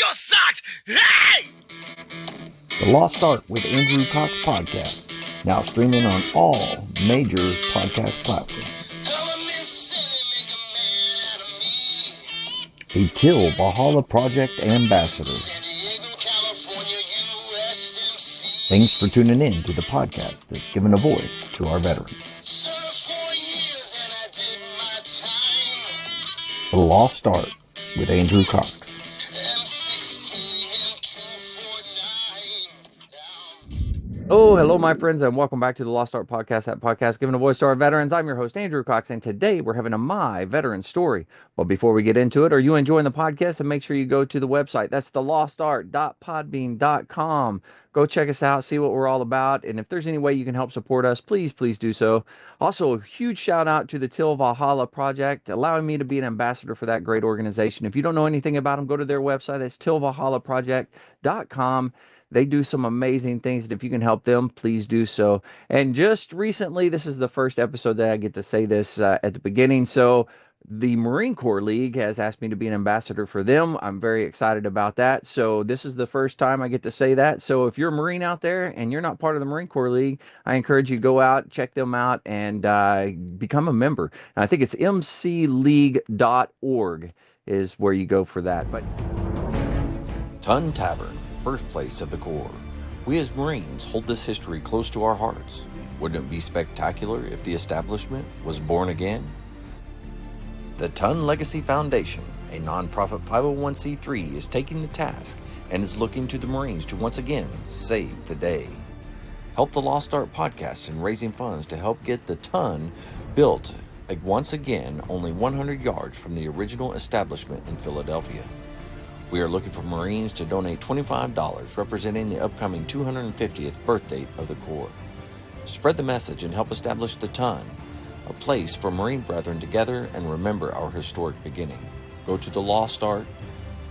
your socks! Hey! The Lost Art with Andrew Cox podcast, now streaming on all major podcast platforms. A Till Valhalla Project ambassador. Thanks for tuning in to the podcast that's given a voice to our veterans. The Lost Art with Andrew Cox. Oh, hello, my friends, and welcome back to the Lost Art Podcast, that podcast giving a voice to our veterans. I'm your host, Andrew Cox, and today we're having a My Veteran Story. But before we get into it, are you enjoying the podcast? And make sure you go to the website. That's thelostart.podbean.com. Go check us out, see what we're all about, and if there's any way you can help support us, please do so. Also, a huge shout out to the Till Valhalla Project, allowing me to be an ambassador for that great organization. If you don't know anything about them, go to their website. That's tillvalhallaproject.com. They do some amazing things, and if you can help them, please do so. And just recently, this is the first episode that I get to say this at the beginning. So the Marine Corps League has asked me to be an ambassador for them. I'm very excited about that. So this is the first time I get to say that. So if you're a Marine out there and you're not part of the Marine Corps League, I encourage you to go out, check them out, and become a member. And I think it's mcleague.org is where you go for that. But Ton Tavern, birthplace of the Corps. We as Marines hold this history close to our hearts. Wouldn't it be spectacular if the establishment was born again? The Ton Legacy Foundation, a nonprofit 501c3, is taking the task and is looking to the Marines to once again save the day. Help the Lost Art podcast in raising funds to help get the Ton built once again only 100 yards from the original establishment in Philadelphia. We are looking for Marines to donate $25, representing the upcoming 250th birthday of the Corps. Spread the message and help establish the Ton, a place for Marine brethren to gather and remember our historic beginning. Go to the Lost Art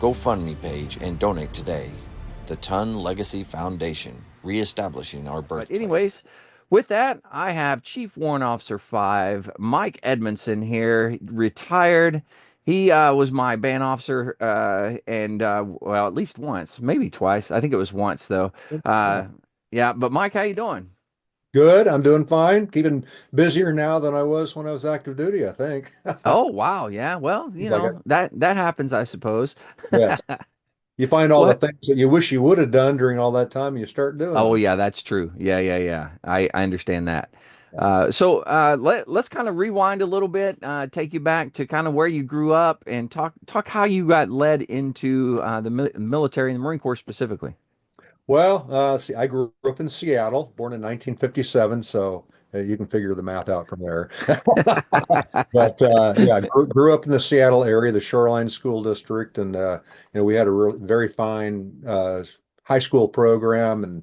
GoFundMe page and donate today. The Ton Legacy Foundation, reestablishing our birthplace. But anyways, with that, I have Chief Warrant Officer 5, Mike Edmonson here, retired. He was my band officer, and well, at least once, maybe twice. I think it was once though. Yeah, but Mike, how you doing? Good. I'm doing fine. Keeping busier now than I was when I was active duty, I think. Oh, wow. Yeah. Well, Like that happens, I suppose. yes. You find all the What? things that you wish you would have done during all that time, and you start doing Oh, them. yeah, that's true. Yeah. I understand that. Let's kind of rewind a little bit, take you back to kind of where you grew up, and talk how you got led into the military and the Marine Corps specifically. Well, see, I grew up in Seattle, born in 1957, so you can figure the math out from there. But yeah, I grew up in the Seattle area, the Shoreline School District, and we had a very fine high school program and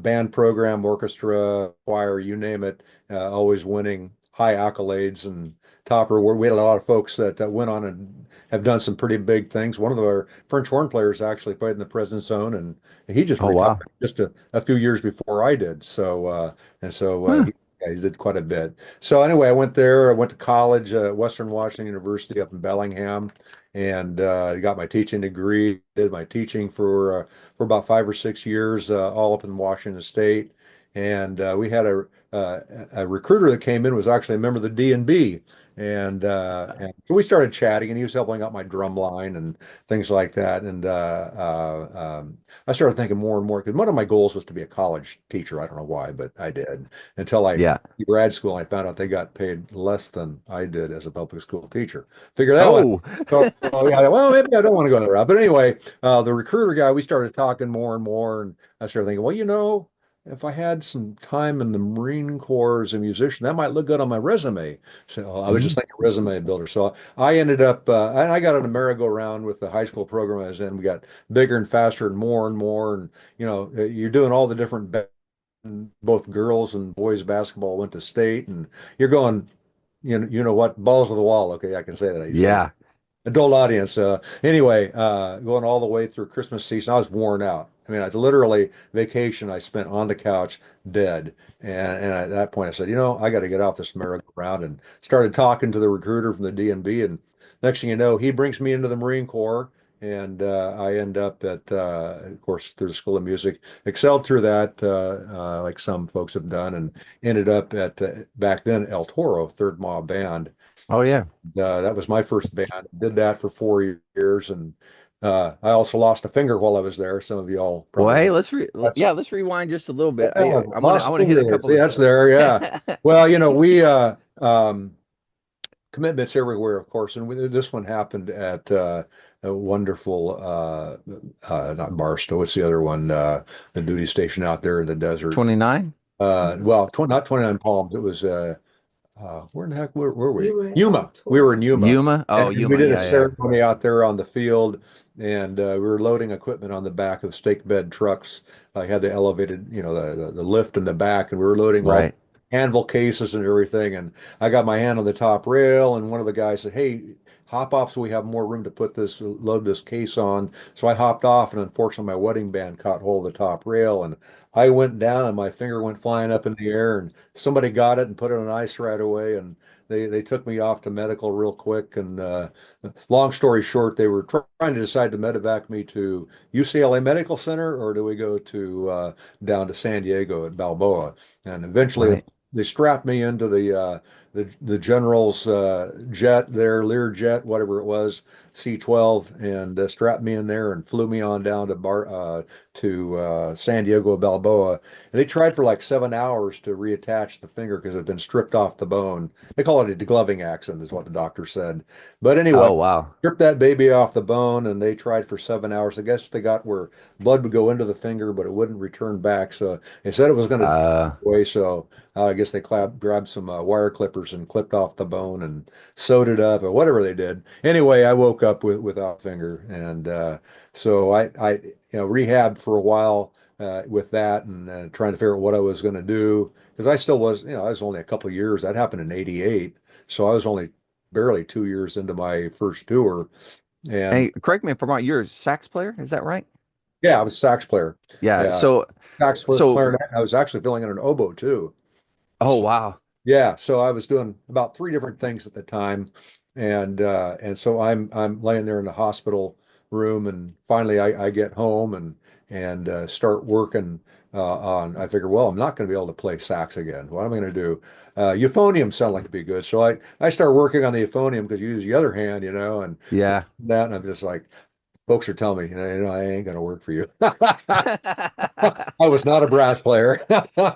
band program, orchestra, choir, you name it, always winning high accolades and top reward. We had a lot of folks that went on and have done some pretty big things. One of our French horn players actually played in the President's Zone, and he just Oh, retired wow. just a few years before I did. So Huh. yeah, he did quite a bit. So anyway, I went there. I went to college at Western Washington University up in Bellingham, and got my teaching degree. Did my teaching for about 5 or 6 years, all up in Washington State. And we had a recruiter that came in was actually a member of the D&B. And so we started chatting, and he was helping out my drum line and things like that. And I started thinking more and more because one of my goals was to be a college teacher. I don't know why, but I did until I Yeah. grad school. I found out they got paid less than I did as a public school teacher. Figure that one. Oh, So yeah, well, maybe I don't want to go that route. But anyway, the recruiter guy, we started talking more and more, and I started thinking, well, if I had some time in the Marine Corps as a musician, that might look good on my resume. So I was just mhm. thinking resume builder. So I ended up, and I got on a merry-go-round with the high school program I was in. We got bigger and faster and more and more. And, you're doing all the different, both girls and boys basketball went to state, and you're going, you know what, balls to the wall. Okay, I can say that. I say Yeah. adult audience. Anyway, going all the way through Christmas season, I was worn out. I mean, I literally vacation I spent on the couch dead. And at that point I said, I got to get off this merry-go-round, and started talking to the recruiter from the DNB. And next thing you know, he brings me into the Marine Corps. and I end up at, of course, through the School of Music, excelled through that, like some folks have done, and ended up at back then El Toro, Third Mob Band. Oh yeah. That was my first band. Did that for 4 years, and I also lost a finger while I was there. Some of y'all Well, probably hey, know. That's let's rewind just a little bit. yeah, I want to lost hit a fingers. couple Yeah, of that's there. Yeah. Well, we commitments everywhere, of course, and this one happened at a wonderful not Barstow. What's the other one? The duty station out there in the desert. 29? Well, not 29 Palms. It was where in the heck were we? We were at Yuma. We were in Yuma. Yuma? Oh, And we Yuma. did a Yeah, yeah. ceremony out there on the field, and we were loading equipment on the back of the stake bed trucks. I had the elevated, the lift in the back, and we were loading all Right. anvil cases and everything. And I got my hand on the top rail, and one of the guys said, "Hey, hop off so we have more room to load this case on." So I hopped off, and unfortunately, my wedding band caught hold of the top rail, and I went down, and my finger went flying up in the air, and somebody got it and put it on ice right away, and they took me off to medical real quick. And long story short, they were trying to decide to medevac me to UCLA Medical Center, or do we go to down to San Diego at Balboa? And eventually, Right. they strapped me into the general's jet, their Lear jet, whatever it was, C-12, and strapped me in there and flew me on down to San Diego Balboa. And they tried for like 7 hours to reattach the finger because it had been stripped off the bone. They call it a degloving accident, is what the doctor said. But anyway, Oh, wow. stripped that baby off the bone, and they tried for 7 hours. I guess they got where blood would go into the finger, but it wouldn't return back. So they said it was going to Uh, away. So I guess they grabbed some wire clippers and clipped off the bone and sewed it up or whatever they did. Anyway, I woke up without a finger, and so I rehabbed for a while with that, and trying to figure out what I was going to do, because I still was, I was only a couple of years. That happened in '88, so I was only barely 2 years into my first tour, and hey, correct me if I'm wrong. You're a sax player, is that right? yeah, I was a sax player. Yeah. Yeah, sax, flute, So, clarinet. I was actually filling in an oboe too. oh, So, wow. yeah, so I was doing about three different things at the time, and so I'm laying there in the hospital room, and finally I get home and start working on. I figure, well, I'm not going to be able to play sax again. What am I going to do? Euphonium sounded like it'd be good, so I start working on the euphonium because you use the other hand, and so Yeah. that, and I'm just like, folks are telling me, I ain't going to work for you. I was not a brass player.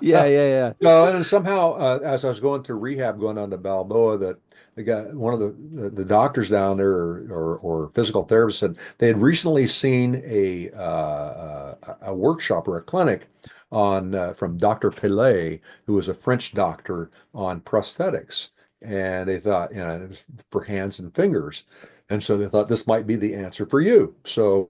Yeah, yeah, yeah. No, and then somehow, as I was going through rehab, going on to Balboa, that the guy, one of the doctors down there, or physical therapists, said they had recently seen a workshop or a clinic on from Dr. Pelé, who was a French doctor on prosthetics, and they thought, it was for hands and fingers, and so they thought this might be the answer for you. So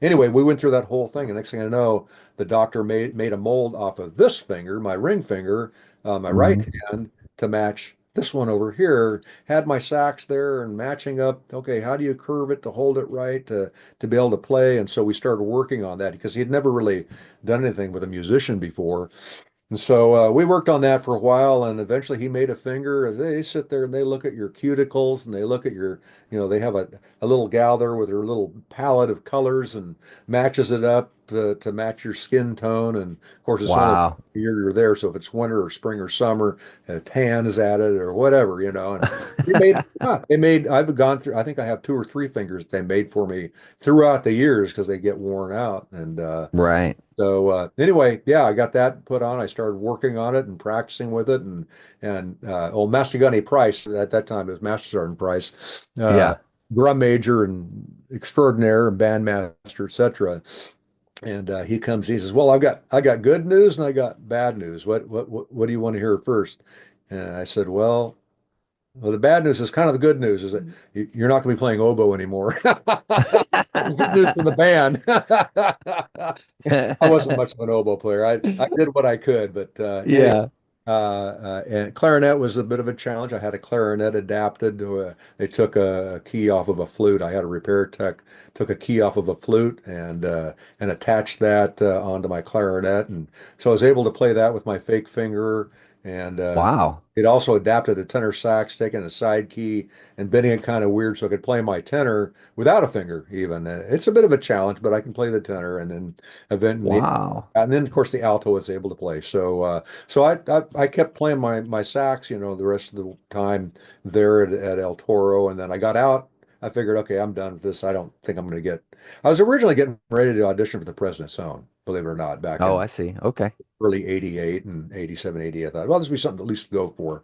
anyway, we went through that whole thing, and next thing I know, the doctor made a mold off of this finger, my ring finger, my right Mhm. hand, to match this one over here. Had my sax there and matching up. Okay, how do you curve it to hold it right to be able to play? And so we started working on that because he had never really done anything with a musician before. And so we worked on that for a while, and eventually he made a finger. They sit there and they look at your cuticles, and they look at they have a little gal there with her little palette of colors and matches it up to match your skin tone. And of course, it's only Wow. the year you're there. So if it's winter or spring or summer, tans at it or whatever, And I've gone through, I think I have two or three fingers they made for me throughout the years because they get worn out. And Right. so anyway, yeah, I got that put on. I started working on it and practicing with it, and old Master Gunny Price at that time it was Master Sergeant Price, Yeah. drum major and extraordinaire and bandmaster, etc. And he comes, he says, "Well, I got good news and I got bad news. What do you want to hear first?" And I said, "Well, the bad news is kind of the good news is that you're not going to be playing oboe anymore." Good news for the band. I wasn't much of an oboe player. I did what I could, but anyway, Yeah. and clarinet was a bit of a challenge. I had a clarinet adapted to they took a key off of a flute. I had a repair tech took a key off of a flute and attached that onto my clarinet, and so I was able to play that with my fake finger. and Wow. it also adapted a tenor sax, taking a side key and bending it kind of weird so I could play my tenor without a finger even. It's a bit of a challenge, but I can play the tenor, and then eventually, Wow. and then of course the alto was able to play. So I kept playing my sax, the rest of the time there at El Toro, and then I got out. I figured, okay, I'm done with this. I don't think I'm going to get. I was originally getting ready to audition for the President's Own, believe it or not, back Oh, in I see. Okay. early 88 and 87, 88. I thought, well, this would be something to at least go for.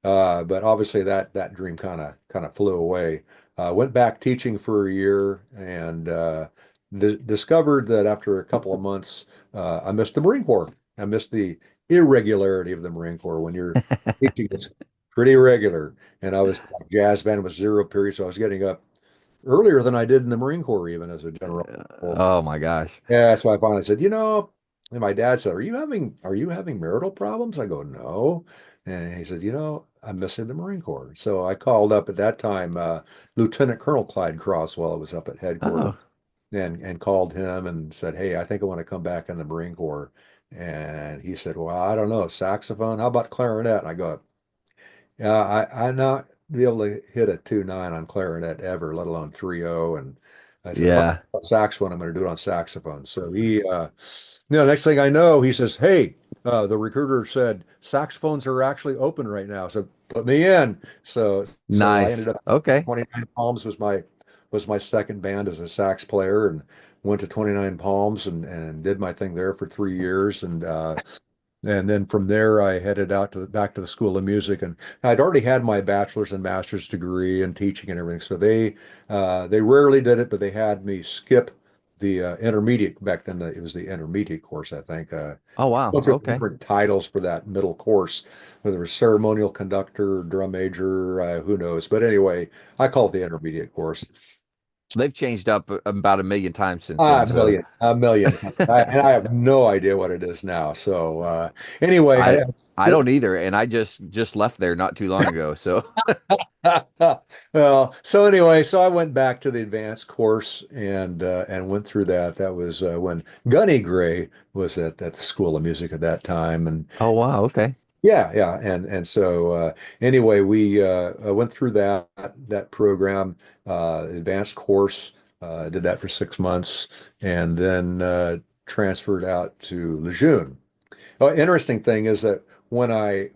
But obviously that dream kind of flew away. Went back teaching for a year and discovered that after a couple of months, I missed the Marine Corps. I missed the irregularity of the Marine Corps. When you're teaching, it's pretty regular. And I was jazz band was 0 period, so I was getting up earlier than I did in the Marine Corps, even as a general. Oh my gosh. Yeah, so I finally said, and my dad said, "Are you having marital problems?" I go, "No." And he said, "I'm missing the Marine Corps." So I called up at that time Lieutenant Colonel Clyde Croswell was up at headquarters Oh, and called him and said, "Hey, I think I want to come back in the Marine Corps." And he said, "Well, I don't know, saxophone. How about clarinet?" And I go, "Yeah, I'm not be able to hit a 2.9 on clarinet ever, let alone 3.0." And I said, "If I yeah. on saxophone, I'm going to do it on saxophone." So next thing I know, he says, "Hey, the recruiter said saxophones are actually open right now, so put me in." So I ended Nice. up Okay. 29 Palms was my second band as a sax player, and went to 29 Palms and did my thing there for 3 years, and then from there, I headed out back to the School of Music, and I'd already had my bachelor's and master's degree in teaching and everything. So they rarely did it, but they had me skip the intermediate back then. It was the intermediate course, I think. Oh wow. Look at Okay. different titles for that middle course, whether it was ceremonial conductor, drum major, who knows. But anyway, I call it the intermediate course. They've changed up about a million times since then. So A million times. And I have no idea what it is now. So anyway, I I don't either, and I just left there not too long ago. So well, so anyway, so I went back to the advanced course and went through that. That was when Gunny Gray was at the School of Music at that time, and oh wow. Okay. yeah, and so anyway, we went through that program, advanced course, did that for 6 months, and then transferred out to Lejeune. Oh, interesting thing is that when I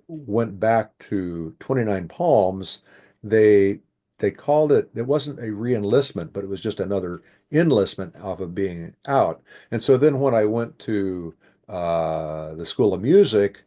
went back to 29 Palms, they they called it wasn't a re-enlistment, but it was just another enlistment off of being out. And so then when I went to the School of Music,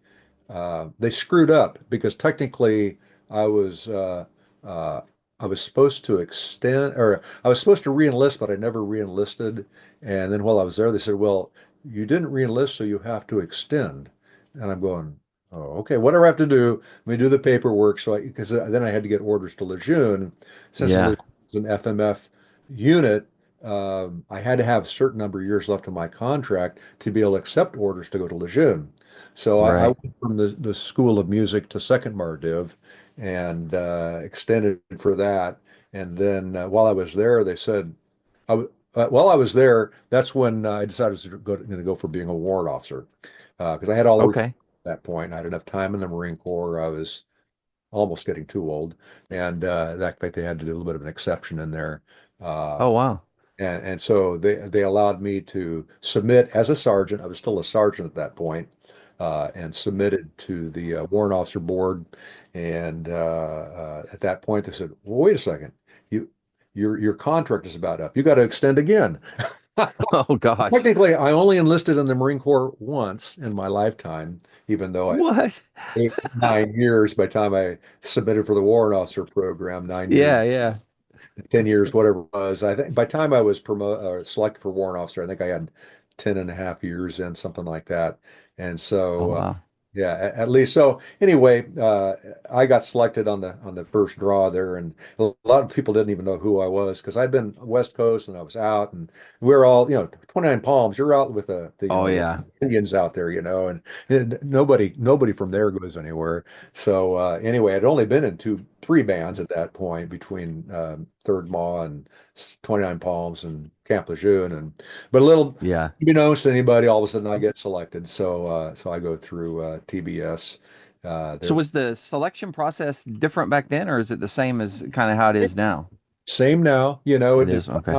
they screwed up because technically I was uh, uh, I was supposed to extend or I was supposed to re-enlist, but I never re-enlisted. And then while I was there, they said, "Well, you didn't re-enlist, so you have to extend." And I'm going, "Oh, okay, whatever I have to do, let me do the paperwork." So because then I had to get orders to Lejeune. Since Yeah. Lejeune was an FMF unit, I had to have a certain number of years left on my contract to be able to accept orders to go to Lejeune. So I Right. went from the School of Music to Second Mardiv and extended for that. And then while I was there, they said, while I was there, that's when I decided to going to go for being a warrant officer because I had all the requirements Okay. at that point. I had enough time in the Marine Corps. I was almost getting too old, and that they had to do a little bit of an exception in there. Oh Uh, wow. and so they allowed me to submit as a sergeant. I was still a sergeant at that point, and submitted to the warrant officer board. And at that point, they said, "Well, wait a second, you your contract is about up. You got to extend again." Oh gosh. Technically, I only enlisted in the Marine Corps once in my lifetime, even though I What? 8, 9 years by the time I submitted for the warrant officer program, 9 years. Yeah. Yeah. 10 years, whatever it was. I think by the time I was selected for warrant officer, I think I had 10 and a half years in, something like that. And Oh so, wow. yeah, at least. So anyway, I got selected on the first draw there, and a lot of people didn't even know who I was because I'd been West Coast and I was out, and we were all, 29 Palms. You're out with Oh yeah. Indians out there, and nobody from there goes anywhere. So anyway, I'd only been in two three bands at that point between Third Maw and 29 Palms and Camp Lejeune, and but a little Yeah. unbeknownst to anybody, all of a sudden I get selected. So I go through TBS. So There was the selection process different back then, or is it the same as kind of how it is now? Same now, you know, it It is. depends Okay.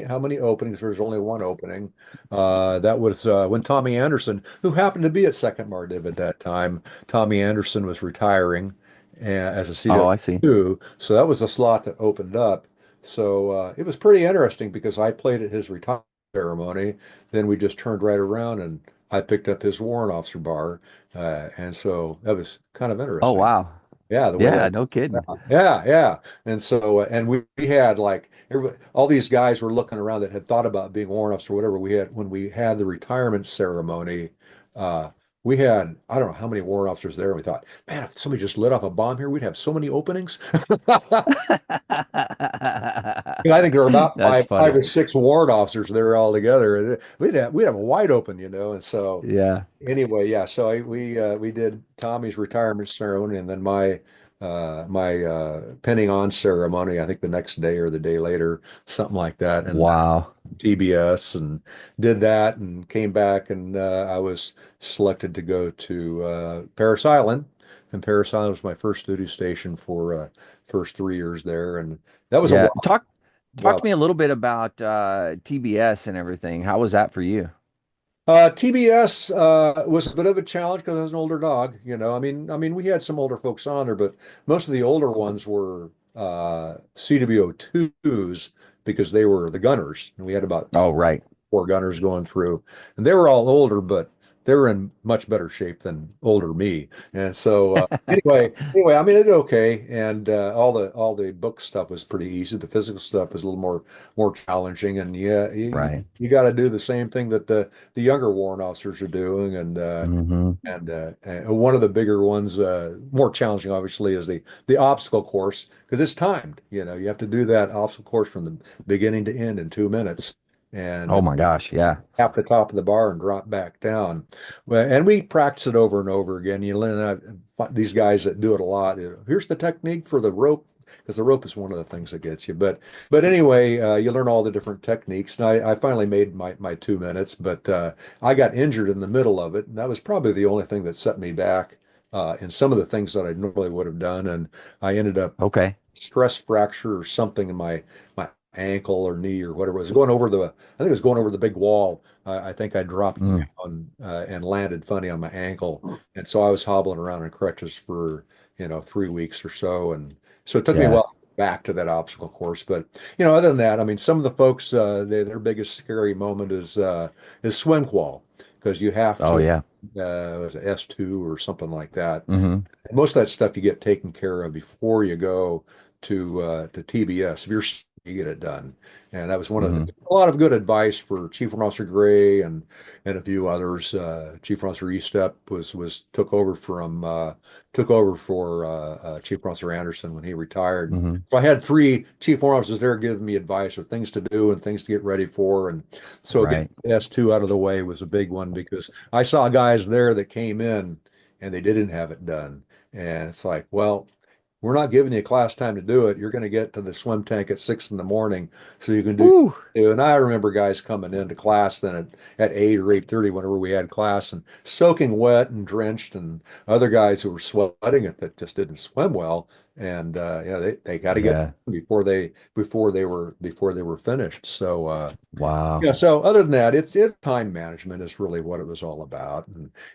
how many openings. There's only one opening. That was when Tommy Anderson, who happened to be at Second Mardiv at that time, Tommy Anderson was retiring as a Oh, I see. CW2. So that was a slot that opened up. So it was pretty interesting because I played at his retirement ceremony. Then we just turned right around and I picked up his warrant officer bar. And so that was kind of Oh, interesting. wow. Yeah, the way Yeah, that no kidding. yeah. And so, and we had like all these guys were looking around that had thought about being warrant officer or whatever. We had when we had the retirement ceremony, uh, we had I don't know how many warrant officers there. We thought, man, if somebody just lit off a bomb here, we'd have so many openings. And I think there were about That's five funny. or six warrant officers there all together. We'd have a wide open, you know. And so Yeah. anyway, yeah. So we did Tommy's retirement ceremony, and then my pinning on ceremony. I think the next day or the day later, something like that, and Wow. TBS, and did that, and came back, and I was selected to go to Paris Island, and Paris Island was my first duty station for first 3 years there, and that was a Yeah. while. Talk to Well, me a little bit about TBS and everything. How was that for you? TBS was a bit of a challenge because I was an older dog. You know, I mean, we had some older folks on there, but most of the older ones were CWO2s because they were the gunners, and we had about Oh, right. four gunners going through, and they were all older, but they were in much better shape than older me. And so anyway, I mean, it did okay, and all the book stuff was pretty easy. The physical stuff was a little more challenging, and yeah, Right. you got to do the same thing that the younger warrant officers are doing, Hmm. and one of the bigger ones, more challenging, obviously, is the obstacle course because it's timed. You know, you have to do that obstacle course from the beginning to end in 2 minutes. Oh And my gosh. Yeah. tap the top of the bar and drop back down. Well, and we practice it over and over again. You learn that these guys that do it a lot. Here's the technique for the rope, because the rope is one of the things that gets you. But anyway, you learn all the different techniques. And I finally made my 2 minutes, but I got injured in the middle of it, and that was probably the only thing that set me back in some of the things that I normally would have done. And I ended up Okay. stress fracture or something in my ankle or knee or whatever. It was going over I think it was going over the big wall. I think I dropped Mm. down and landed funny on my ankle, and so I was hobbling around in crutches for 3 weeks or so, and so it took me a Yeah. while to get back to that obstacle course. But other than that, I mean, some of the folks, their biggest scary moment is swim qual because you have Oh, to yeah. was it S2 or something like that. Hmm. And most of that stuff you get taken care of before you go to TBS. If you're you get it done. And that was one of Hmm. a lot of good advice for Chief Warrant Officer Gray and a few others. Chief Warrant Officer Estep was took over for Chief Warrant Officer Anderson when he retired. Hmm. So I had three Chief Warrant Officers there giving me advice of things to do and things to get ready for. And so getting Right. S2 out of the way was a big one because I saw guys there that came in and they didn't have it done. And it's like, well, we're not giving you class time to do it. You're going to get to the swim tank at 6 in the morning so you can do. Woo. And I remember guys coming into class then at 8 or 8:30 whenever we had class and soaking wet and drenched, and other guys who were sweating it that just didn't swim well. And they got to get Yeah. before they were finished. So Wow. yeah, so other than that, it's time management is really what it was all about.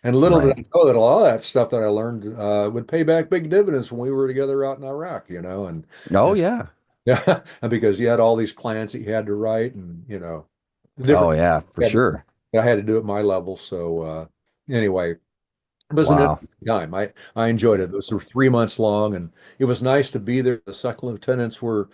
And little did Right. I know that a lot of that stuff that I learned would pay back big dividends when we were together out in Iraq, Oh, and yeah. yeah, and because you had all these plans that you had to write and the Oh, different yeah, for sure. I had to do at my level. So anyway, it was an Wow. interesting time. I enjoyed it. It was 3 months long, and it was nice to be there. The second lieutenants were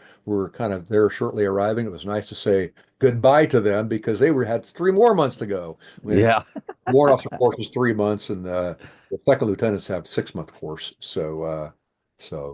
kind of there shortly arriving. It was nice to say goodbye to them because they had 3 more months to go. When Yeah. warrant officer course was 3 months, and the second lieutenants have 6 month course. So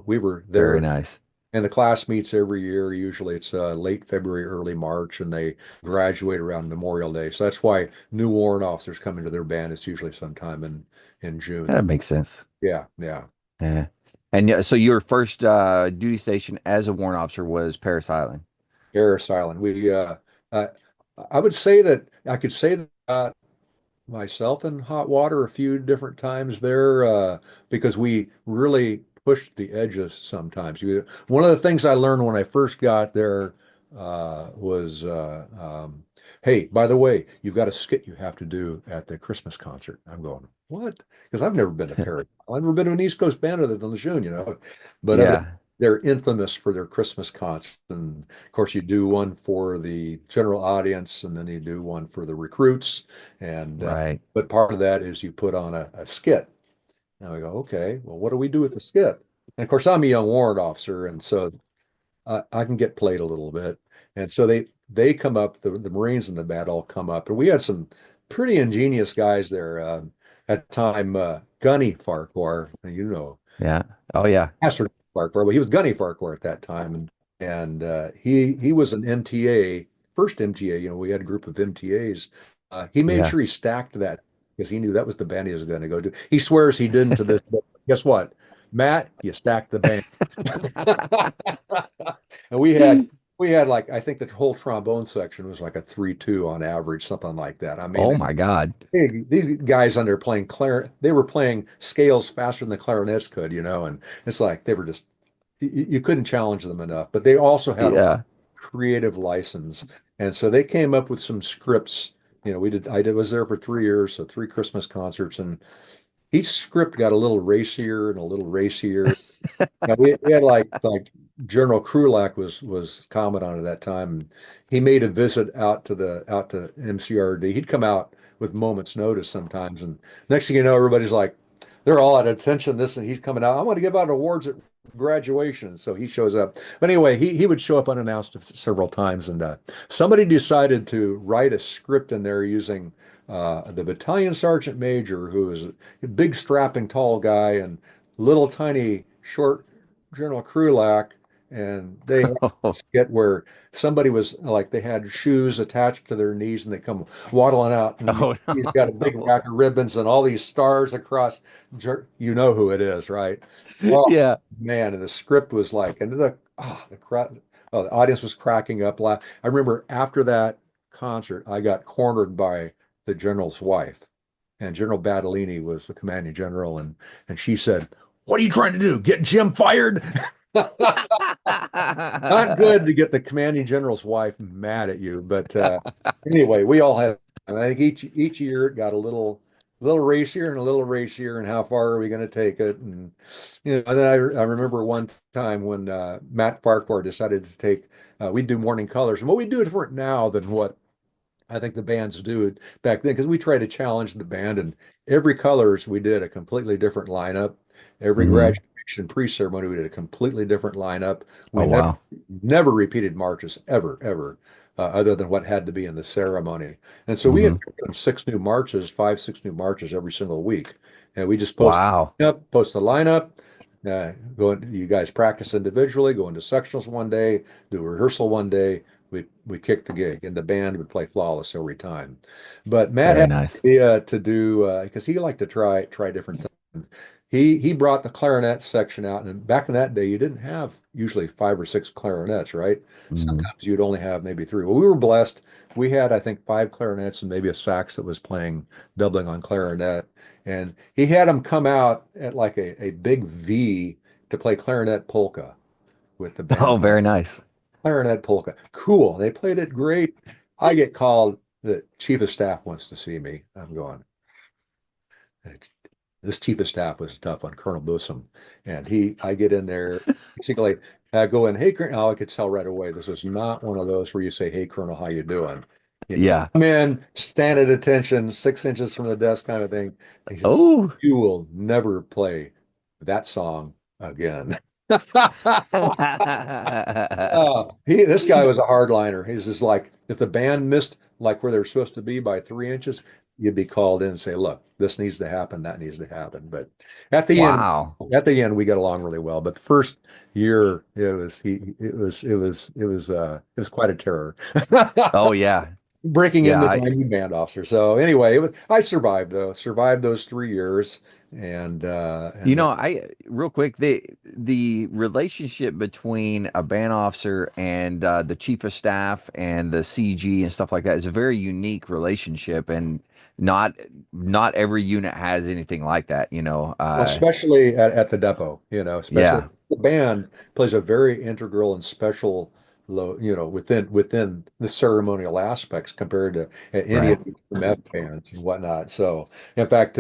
we were Very there, nice. and the class meets every year. Usually it's late February, early March, and they graduate around Memorial Day. So that's why new warrant officers come into their band. It's usually sometime in June. That makes sense. Yeah, yeah. Yeah. And so your first duty station as a warrant officer was Paris Island. Harris Island. Uh, I would say that I could say that myself in hot water a few different times there because we really pushed the edges sometimes. One of the things I learned when I first got there was, hey, by the way, you've got a skit you have to do at the Christmas concert. I'm going, what? Because I've never been to Paris. I've never been to an East Coast band other than Lejeune, but evidently Yeah, they're infamous for their Christmas concert. And of course, you do one for the general audience, and then you do one for the recruits. And right. but part of that is you put on a skit. And I go, okay, well, what do we do with the skit? And of course, I'm a young warrant officer, and so I can get played a little bit. And so they come up, the Marines and the band all come up, and we had some pretty ingenious guys there. At the time, Gunny Farquhar, Yeah. Oh yeah. Master Farquhar, but he was Gunny Farquhar at that time, and he was an MTA, first MTA. We had a group of MTAs. He made Yeah. sure he stacked that because he knew that was the band he was going to go to. He swears he didn't to this, but guess what? Matt, you stacked the band. And we had like I think the whole trombone section was like a 3-2 on average, something like that. I mean, Oh my God. these guys under playing they were playing scales faster than the clarinets could, and it's like they were just you couldn't challenge them enough. But they also had a Yeah. creative license, and so they came up with some scripts. I was there for 3 years, so three Christmas concerts, and each script got a little racier and a little racier. We had like General Krulak was commandant at that time. He made a visit out to MCRD. He'd come out with moments notice sometimes, and next thing you know, everybody's like, they're all at attention. This and he's coming out. I want to give out awards at graduation, so he shows up. But anyway, he would show up unannounced several times, and somebody decided to write a script in there using the battalion sergeant major, who is a big strapping tall guy, and little tiny short General Krulak, and they had a skit where somebody was like they had shoes attached to their knees and they come waddling out and Oh he's got a big no. rack of ribbons and all these stars across. You know who it is, right? Oh Yeah. man, and the script was like, and the audience was cracking up. I remember after that concert, I got cornered by the general's wife, and General Battellini was the commanding general, and she said, "What are you trying to do? Get Jim fired?" Not good to get the commanding general's wife mad at you, but anyway, we all had. I think each year it got a little racier and a little racier, and how far are we going to take it? And then I remember one time when Matt Farquhar decided to take. We'd do morning colors, and what we do different now than what I think the bands do it back then because we try to challenge the band, and every colors we did a completely different lineup. Every Hmm. graduation pre-ceremony we did a completely different lineup. Oh We wow. never repeated marches ever, other than what had to be in the ceremony. And so we had Hmm. 6 new marches every single week, and we just Wow. post the lineup. You guys practice individually, go into sectionals one day, do a rehearsal one day, we kicked the gig, and the band would play flawless every time. But Matt Very had nice. the idea to do because he liked to try different things. He brought the clarinet section out, and back in that day, you didn't have usually 5 or 6 clarinets, right? Hmm. Sometimes you'd only have maybe 3. Well, we were blessed. We had, I think, 5 clarinets and maybe a sax that was playing doubling on clarinet, and he had them come out at like a big V to play clarinet polka with the Oh, band playing very nice. clarinet polka. Cool. They played it great. I get called. The chief of staff wants to see me. I'm going. This chief of staff was tough on Colonel Bosom, and I get in there, basically, I go in, hey, Colonel. Oh, I could tell right away this was not one of those where you say, hey, Colonel, how you doing? Yeah. Come in, stand at attention, 6 inches from the desk, kind of thing. He says, Oh. you will never play that song again. This guy was a hardliner. He's just like, if the band missed like where they're supposed to be by 3 inches, you'd be called in and say, look, this needs to happen, that needs to happen. But at the end, Wow. we got along really well. But the first year, it was quite a terror. Oh yeah. Breaking in Yeah. the brand new band officer. So anyway, I survived though. Survived those 3 years, You and then know, I real quick, the relationship between a band officer and the chief of staff and the CG and stuff like that is a very unique relationship, and not not every unit has anything like that, you know. especially at the depot, especially Yeah, the band plays a very integral and special, within the ceremonial aspects compared to any right, of the EMF bands and whatnot. So, in fact,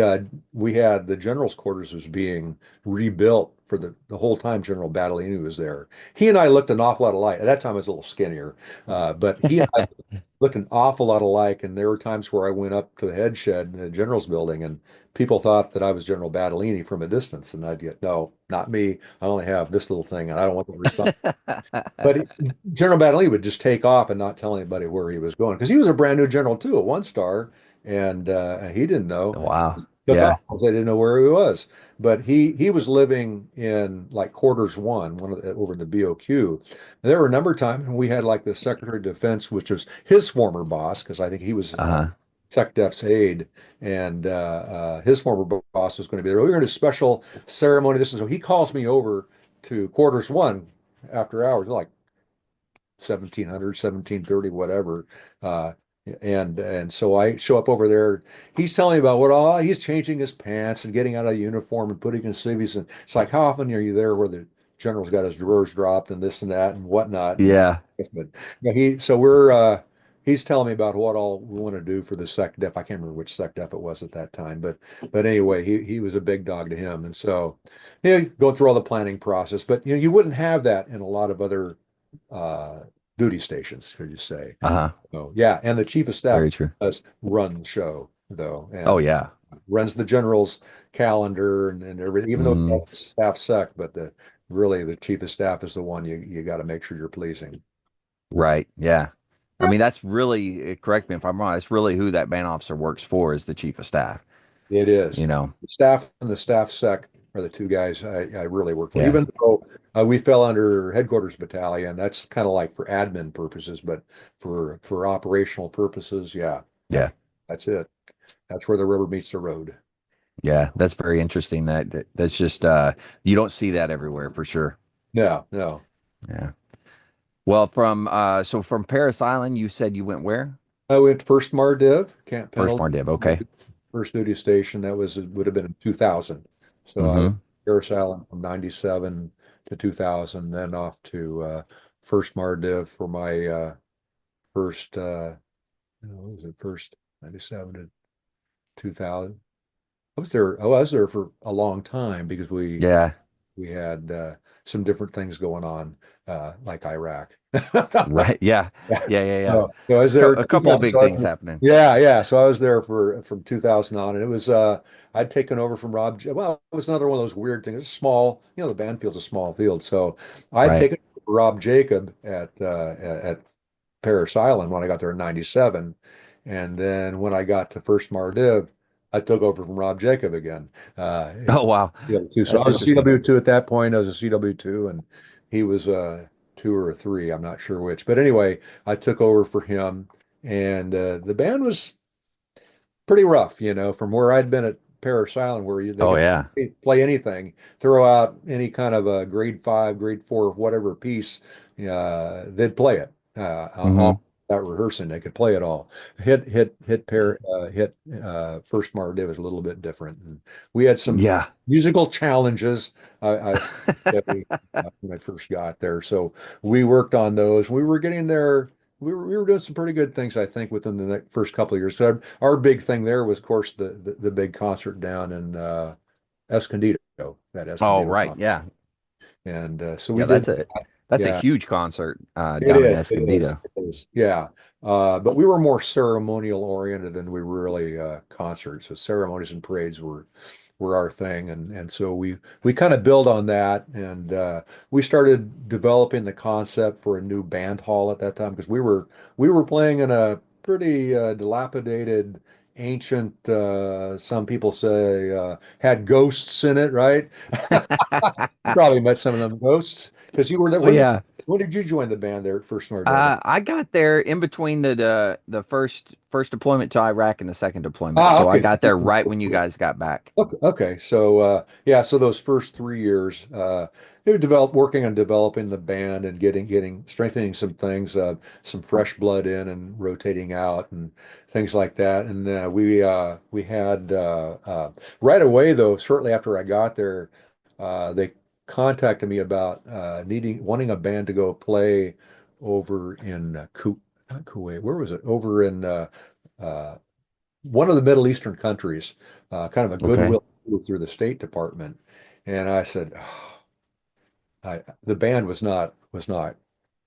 we had the general's quarters was being rebuilt for the whole time General Battaglini was there. He and I looked an awful lot alike. At that time, I was a little skinnier, but he and I looked an awful lot alike. And there were times where I went up to the head shed in the general's building, and people thought that I was General Battaglini from a distance, and I'd get, no, not me. I only have this little thing, and I don't want to respond. But General Battaglini would just take off and not tell anybody where he was going because he was a brand new general too, a one star, and he didn't know. wow, Took off yeah, because they didn't know where he was. But he was living in like quarters one of over in the BOQ. And there were a number of times when we had like the Secretary of Defense, which was his former boss, because I think he was uh-huh, Tech Def's aide, and his former boss was going to be there. We were in a special ceremony. This is so he calls me over to quarters one after hours, like 1700, 1730, whatever. Uh, and so I show up over there. He's telling me about what all he's changing his pants and getting out of uniform and putting his civvies. And it's like, how often are you there where the general's got his drawers dropped and this and that and whatnot? And yeah, but yeah, so we're he's telling me about what all we want to do for the Sec Def. I can't remember which Sec Def it was at that time, but anyway, he was a big dog to him. And so yeah, go through all the planning process. But you wouldn't have that in a lot of other uh, duty stations, could you say? uh-huh, Oh, yeah. And the chief of staff very true. does run the show, though, Oh and yeah, runs the general's calendar and everything, even though he hmm has a staff sec, but the chief of staff is the one you got to make sure you're pleasing. right, yeah. I mean, that's really, correct me if I'm wrong, that's really who that band officer works for, is the chief of staff, It is. you know. The staff and the staff sec are the two guys I really work for, Yeah, even though we fell under headquarters battalion. That's kind of like for admin purposes, but for operational purposes, yeah, yeah. that's it. That's where the rubber meets the road. Yeah, that's very interesting. That's just you don't see that everywhere for sure. No, no. Yeah. Well, from Paris Island, you said you went where? I went first Mardiv, Camp First Pendleton, Mardiv. Okay. first duty station. That would have been in 2000. So I was Mm-hmm. Paris Island from 97 to 2000, then off to first Mardiv for my first, what was it, first 97 to 2000. I was there for a long time because Yeah. we had some different things going on, like Iraq. Right. Yeah. Yeah. Yeah. Yeah. Yeah. I was there A couple of 2000. big things happening. Yeah, yeah. So I was there from 2000 on, and it was I'd taken over from Well, it was another one of those weird things. It's small, the band field's a small field. So I'd Right. taken over for Rob Jacob at Paris Island when I got there in 97. And then when I got to First Mardiv, I took over from Rob Jacob again. Oh wow. CW2. So That's I was a interesting. CW2 at that point. I was a CW2, and he was a two or a three. I'm not sure which. But anyway, I took over for him, and the band was pretty rough, from where I'd been at Paris Island, where they Oh could yeah. play anything, throw out any kind of a grade five, grade four, whatever piece, they'd play it. Mm-hmm. All without rehearsing, they could play it all. Hit First Mardiv was a little bit different, and we had some Yeah. musical challenges. When I first got there, so we worked on those. We were getting there. We were doing some pretty good things, I think, within the first couple of years. So our big thing there was, of course, the big concert down in Escondido, that Oh Escondido right. concert, Yeah. and so we Yeah. did. That's a Yeah, huge concert it down in is. It is. Escondido. It is. Yeah. But we were more ceremonial oriented than we were really concerts. So ceremonies and parades were our thing, and so we kind of build on that, and we started developing the concept for a new band hall at that time because we were playing in a pretty dilapidated, ancient. Some people say had ghosts in it, right? You probably met some of them ghosts because you were there. Oh yeah. when did you join the band there at First North Delta? I got there in between the first deployment to Iraq and the second deployment, so I Okay. got there right when you guys got back. Okay. So yeah, so those first 3 years, they were working on developing the band and getting strengthening some things, some fresh blood in and rotating out and things like that. And we had right away though, shortly after I got there, they contacted me about wanting a band to go play over in not Kuwait. Where was it? Over in uh, one of the Middle Eastern countries, kind of a Okay. goodwill through the State Department. And I said, the band was not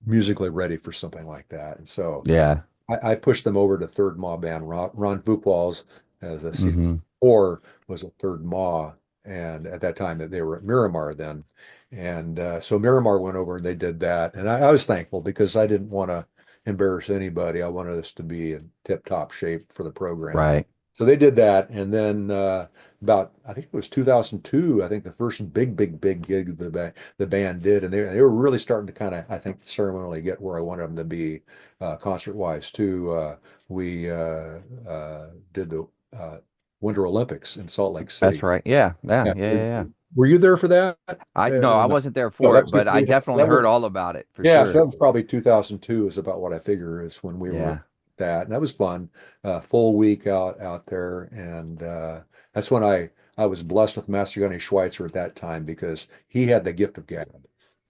musically ready for something like that. And so Yeah. I pushed them over to Third Ma band. Ron Vukwal's as a Hmm. C4 was a Third Ma, and at that time that they were at Miramar then. And so Miramar went over and they did that, and I was thankful because I didn't want to embarrass anybody. I wanted us to be in tip-top shape for the program. Right. So they did that, and then about I think it was 2002. I think the first big gig the band did, and they were really starting to kind of I think ceremonially get where I wanted them to be concert wise too. We did the Winter Olympics in Salt Lake That's City. right. Yeah. Yeah. Yeah, Yeah. Yeah. Yeah. were you there for that? No, I No, wasn't there no, for it, but I definitely that heard was all about it for yeah, so that sure. was probably 2002 is about what I figure is when we were Yeah. that. And that was fun. Full week out there. And that's when I was blessed with Master Gunny Schweitzer at that time because he had the gift of gab.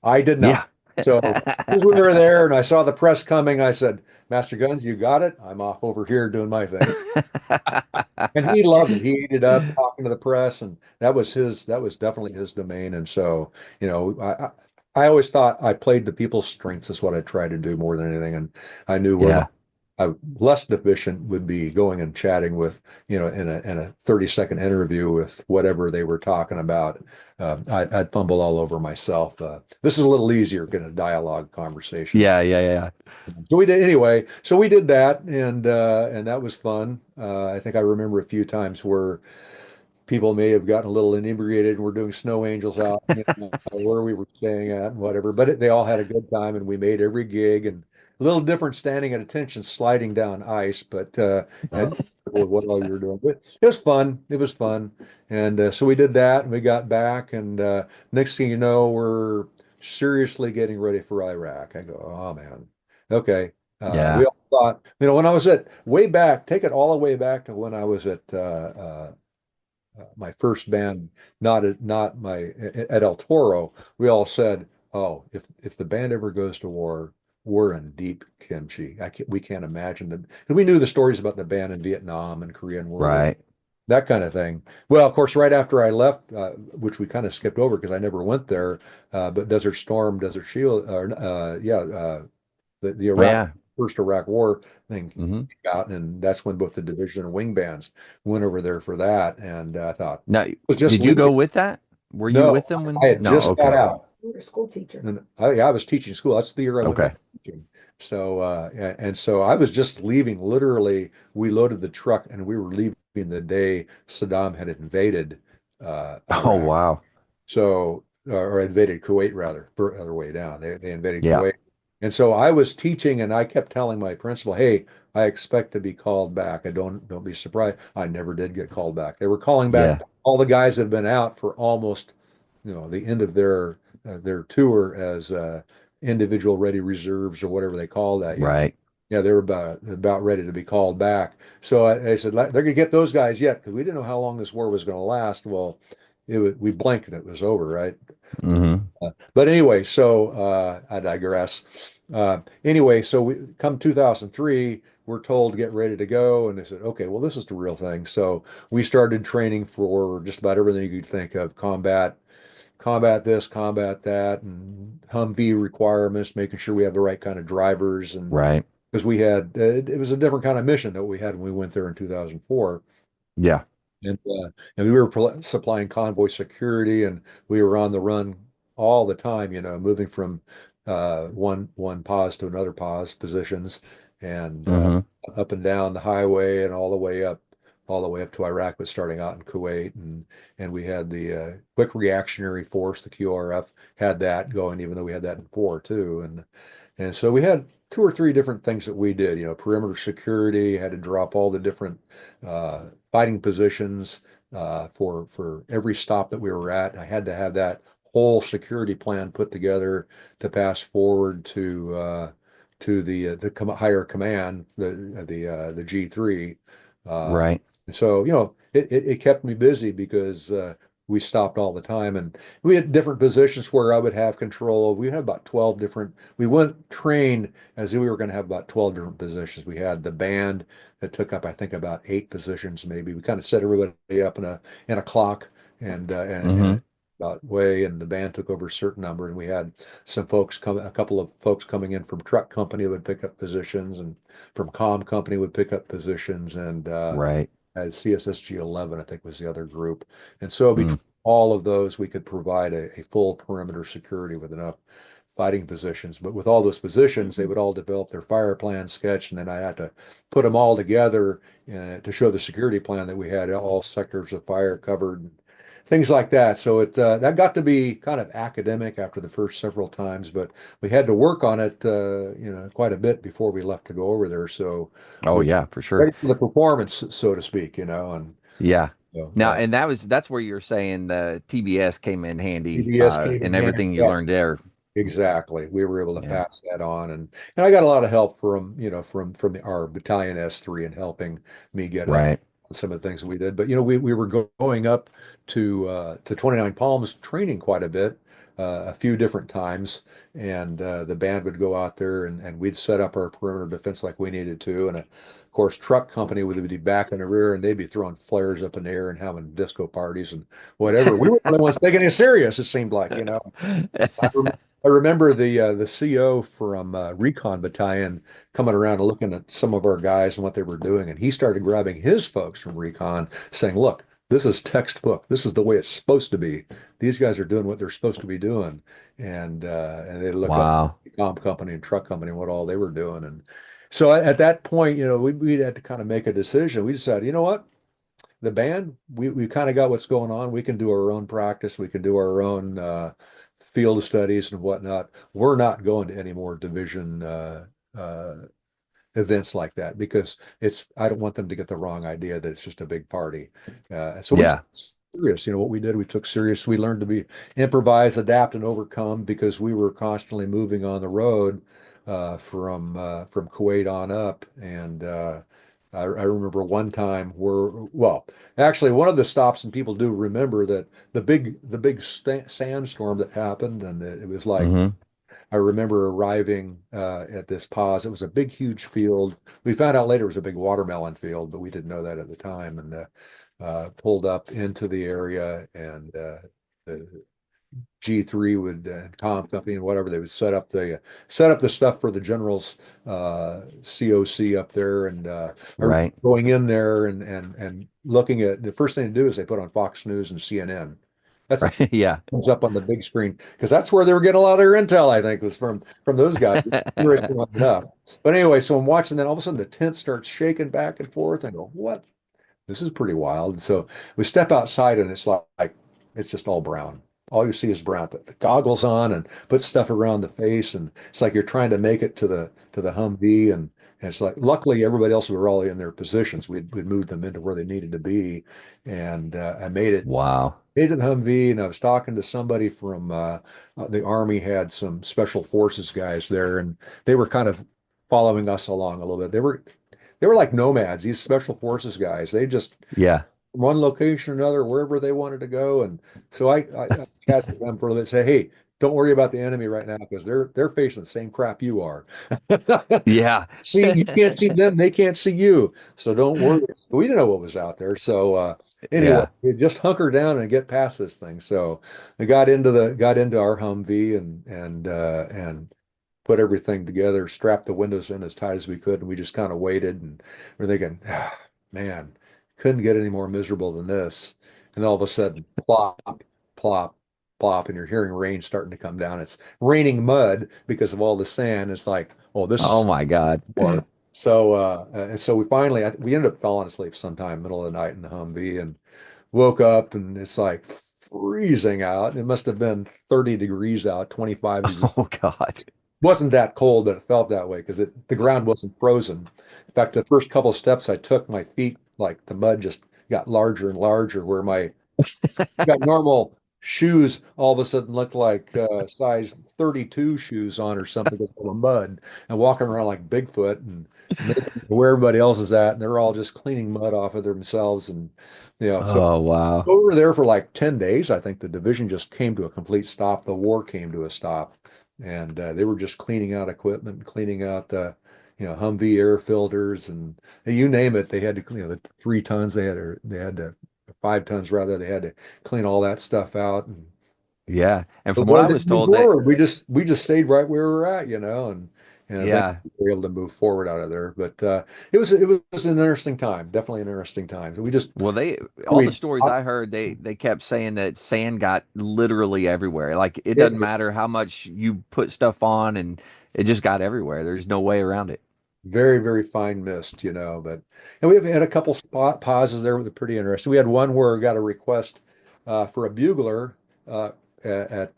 I did Yeah. not. So as we were there and I saw the press coming, I said, Master Guns, you got it. I'm off over here doing my thing. And he loved it. He ate it up talking to the press, and that was definitely his domain. And so, I always thought I played the people's strengths is what I tried to do more than anything. And I knew where Yeah. less deficient would be going and chatting with, in a 30-second interview with whatever they were talking about. I'd fumble all over myself. This is a little easier, getting a dialogue conversation. Yeah. Yeah. Yeah. So we did anyway. So we did that, and that was fun. I think I remember a few times where people may have gotten a little inebriated and were doing snow angels out, where we were staying at and whatever. But they all had a good time, and we made every gig. And a little different standing at attention, sliding down ice, but with what all you were doing. But it was fun. It was fun, and so we did that, and we got back, and next thing you know, we're seriously getting ready for Iraq. I go, oh man, okay. We Yeah. all thought, when I was at way back, take it all the way back to when I was at my first band, not my at El Toro, we all said, "Oh, if the band ever goes to war, we're in deep kimchi. We can't imagine them." And we knew the stories about the band in Vietnam and Korean War, Right. that kind of thing. Well, of course, right after I left, which we kind of skipped over because I never went there, but Desert Storm, Desert Shield, or the Oh, Iraq yeah. first Iraq War thing Hmm. out, and that's when both the division and wing bands went over there for that. And I thought No, I was just did you go leaving. with that? Were you No, with them I when? had No. just got Okay. out. You were a school teacher. And I was teaching school. That's the year I went back Okay. to teaching. So and so I was just leaving. Literally, we loaded the truck and we were leaving the day Saddam had invaded Oh, Iraq. wow. So, or invaded Kuwait rather, other way down. They invaded Yeah. Kuwait. And so I was teaching and I kept telling my principal, hey, I expect to be called back. I don't be surprised. I never did get called back. They were calling back Yeah. all the guys that had been out for almost, the end of their tour as individual ready reserves or whatever they call that. Right. Yeah, they were about ready to be called back. So I said they're going to get those guys yet because we didn't know how long this war was going to last. Well, we blinked and it was over, right? Hmm. But anyway, so I digress. Anyway, so we come 2003, we're told to get ready to go, and they said, okay, well, this is the real thing. So we started training for just about everything you could think of: combat this, combat that, and Humvee requirements, making sure we have the right kind of drivers, and Right. because we had it was a different kind of mission that we had when we went there in 2004. Yeah. And we were supplying convoy security, and we were on the run all the time, moving from one pause to another pause positions, and Hmm. up and down the highway and all the way up all the way up to Iraq, but starting out in Kuwait, and we had the quick reactionary force, the QRF, had that going, even though we had that in four too, and so we had two or three different things that we did. Perimeter security, had to drop all the different fighting positions for every stop that we were at. I had to have that whole security plan put together to pass forward to the higher command, the G3. Right. And so, it kept me busy because we stopped all the time, and we had different positions where I would have control. We had about 12 different, we went trained as if we were going to have about 12 different positions. We had the band that took up, I think, about 8 positions, maybe. We kind of set everybody up in a clock and Hmm. about way, and the band took over a certain number, and we had a couple of folks coming in from truck company would pick up positions, and from comm company would pick up positions, and Right. as CSSG 11, I think was the other group. And so Mm. between all of those, we could provide a full perimeter security with enough fighting positions. But with all those positions, they would all develop their fire plan sketch, and then I had to put them all together to show the security plan that we had all sectors of fire covered, and things like that. So that got to be kind of academic after the first several times, but we had to work on it, quite a bit before we left to go over there. So Oh we're yeah, for sure. ready for the performance, so to speak, and Yeah. so, Now, and that's where you're saying the TBS came in handy, PBS came and in handy. everything you Yeah, learned there. exactly. We were able to Yeah. pass that on, and I got a lot of help from our battalion S3 in helping me get up Right. on some of the things we did. But we were going up to 29 Palms training quite a bit, a few different times, and the band would go out there and we'd set up our perimeter defense like we needed to, and of course truck company would be back in the rear, and they'd be throwing flares up in the air and having disco parties and whatever. We were the only ones taking it serious, it seemed like. I, rem I remember the CO from Recon Battalion coming around and looking at some of our guys and what they were doing, and he started grabbing his folks from Recon, saying, "Look, this is textbook. This is the way it's supposed to be. These guys are doing what they're supposed to be doing," and they look up Wow. the comp company and truck company and what all they were doing, and so at that point, we had to kind of make a decision. We decided, you know what? The band, we kind of got what's going on. We can do our own practice. We can do our own field studies and whatnot. We're not going to any more division uh, events like that because I don't want them to get the wrong idea that it's just a big party. So we took Yeah. it serious. What we did, we took serious. We learned to be improvise, adapt, and overcome because we were constantly moving on the road from Kuwait on up. And I remember one time well, actually, one of the stops, and people do remember that the big sandstorm that happened, and it was like Hmm. I remember arriving at this pause. It was a big, huge field. We found out later it was a big watermelon field, but we didn't know that at the time. And pulled up into the area, and the G3 would comp company and whatever they would set up the stuff for the general's COC up there. And I remember Right. going in there and looking at the first thing to do is they put on Fox News and CNN. That's the Right. Yeah. comes up on the big screen because that's where they were getting a lot of their intel, I think, was from those guys. Interestingly enough. But anyway, so I'm watching that all of a sudden the tent starts shaking back and forth. I go, what? This is pretty wild. And so we step outside and it's like it's just all brown. All you see is brown. Put the goggles on and put stuff around the face, and it's like you're trying to make it to the Humvee, and it's like luckily everybody else were all in their positions. We'd moved them into where they needed to be, and I Wow. made it the Humvee, and I was talking to somebody from the Army, had some special forces guys there, and they were kind of following us along a little bit. They were like nomads, these special forces guys. They just Yeah. from one location to another, wherever they wanted to go. And so I chatted with them for a little bit, say, hey, don't worry about the enemy right now because they're facing the same crap you are. Yeah. See, you can't see them, they can't see you. So don't worry. We didn't know what was out there. So anyway, Yeah. you just hunker down and get past this thing. So I got into our Humvee and put everything together, strapped the windows in as tight as we could, and we just kind of waited, and we're thinking, man, couldn't get any more miserable than this. And all of a sudden, plop, plop, plop, and you're hearing rain starting to come down. It's raining mud because of all the sand. It's like, oh, this Oh is my God. more. So we finally we ended up falling asleep sometime middle of the night in the Humvee and woke up and it's like freezing out. It must have been 30 degrees out, 25 degrees. Oh God. Wasn't that cold, but it felt that way because the ground wasn't frozen. In fact, the first couple of steps I took, my feet, like the mud just got larger and larger, where my got normal shoes all of a sudden looked like size 32 shoes on or something because of the mud and walking around like Bigfoot and making where everybody else is at. And they're all just cleaning mud off of themselves. And, so Oh wow. over there for like 10 days, I think the division just came to a complete stop. The war came to a stop. And they were just cleaning out equipment, cleaning out the, Humvee air filters and you name it. They had to clean the 3 tons. They had to 5 tons rather. They had to clean all that stuff out. And Yeah. And but from what what I did was they move told that forward? We just stayed right where we were at, and eventually yeah. we were able to move forward out of there. But it was an interesting time, definitely an interesting time. So we just Well, they all the we stories I heard, they kept saying that sand got literally everywhere. Like it doesn't it, matter how much you put stuff on, and it just got everywhere. There's no way around it. very, very fine mist, but and we've had a couple spot pauses there that were pretty interesting. We had one where we got a request for a bugler at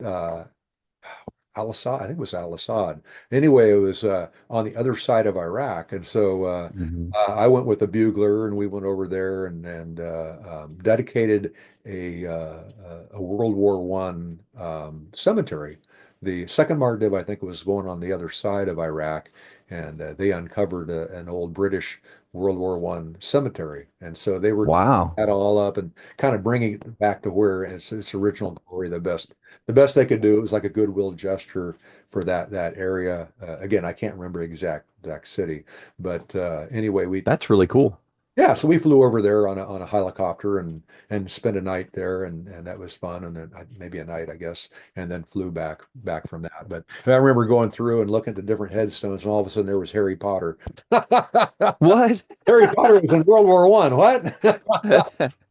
Al Assad. I think it was Al Assad. Anyway, it was on the other side of Iraq, and so Hmm. I went with a bugler, and we went over there and dedicated a World War One cemetery. The second Mardiv, I think, was going on the other side of Iraq, and they uncovered an old British World War One cemetery, and so they were cleaning Wow. that all up and kind of bringing it back to where its original glory, the best they could do. It was like a goodwill gesture for that area. Again, I can't remember exact city, but anyway, we That's really cool. yeah, so we flew over there on a helicopter and spent a night there, and that was fun, and then maybe a night, I guess, and then flew back from that. But I remember going through and looking at the different headstones, and all of a sudden there was Harry Potter. What? Harry Potter was in World War One. What?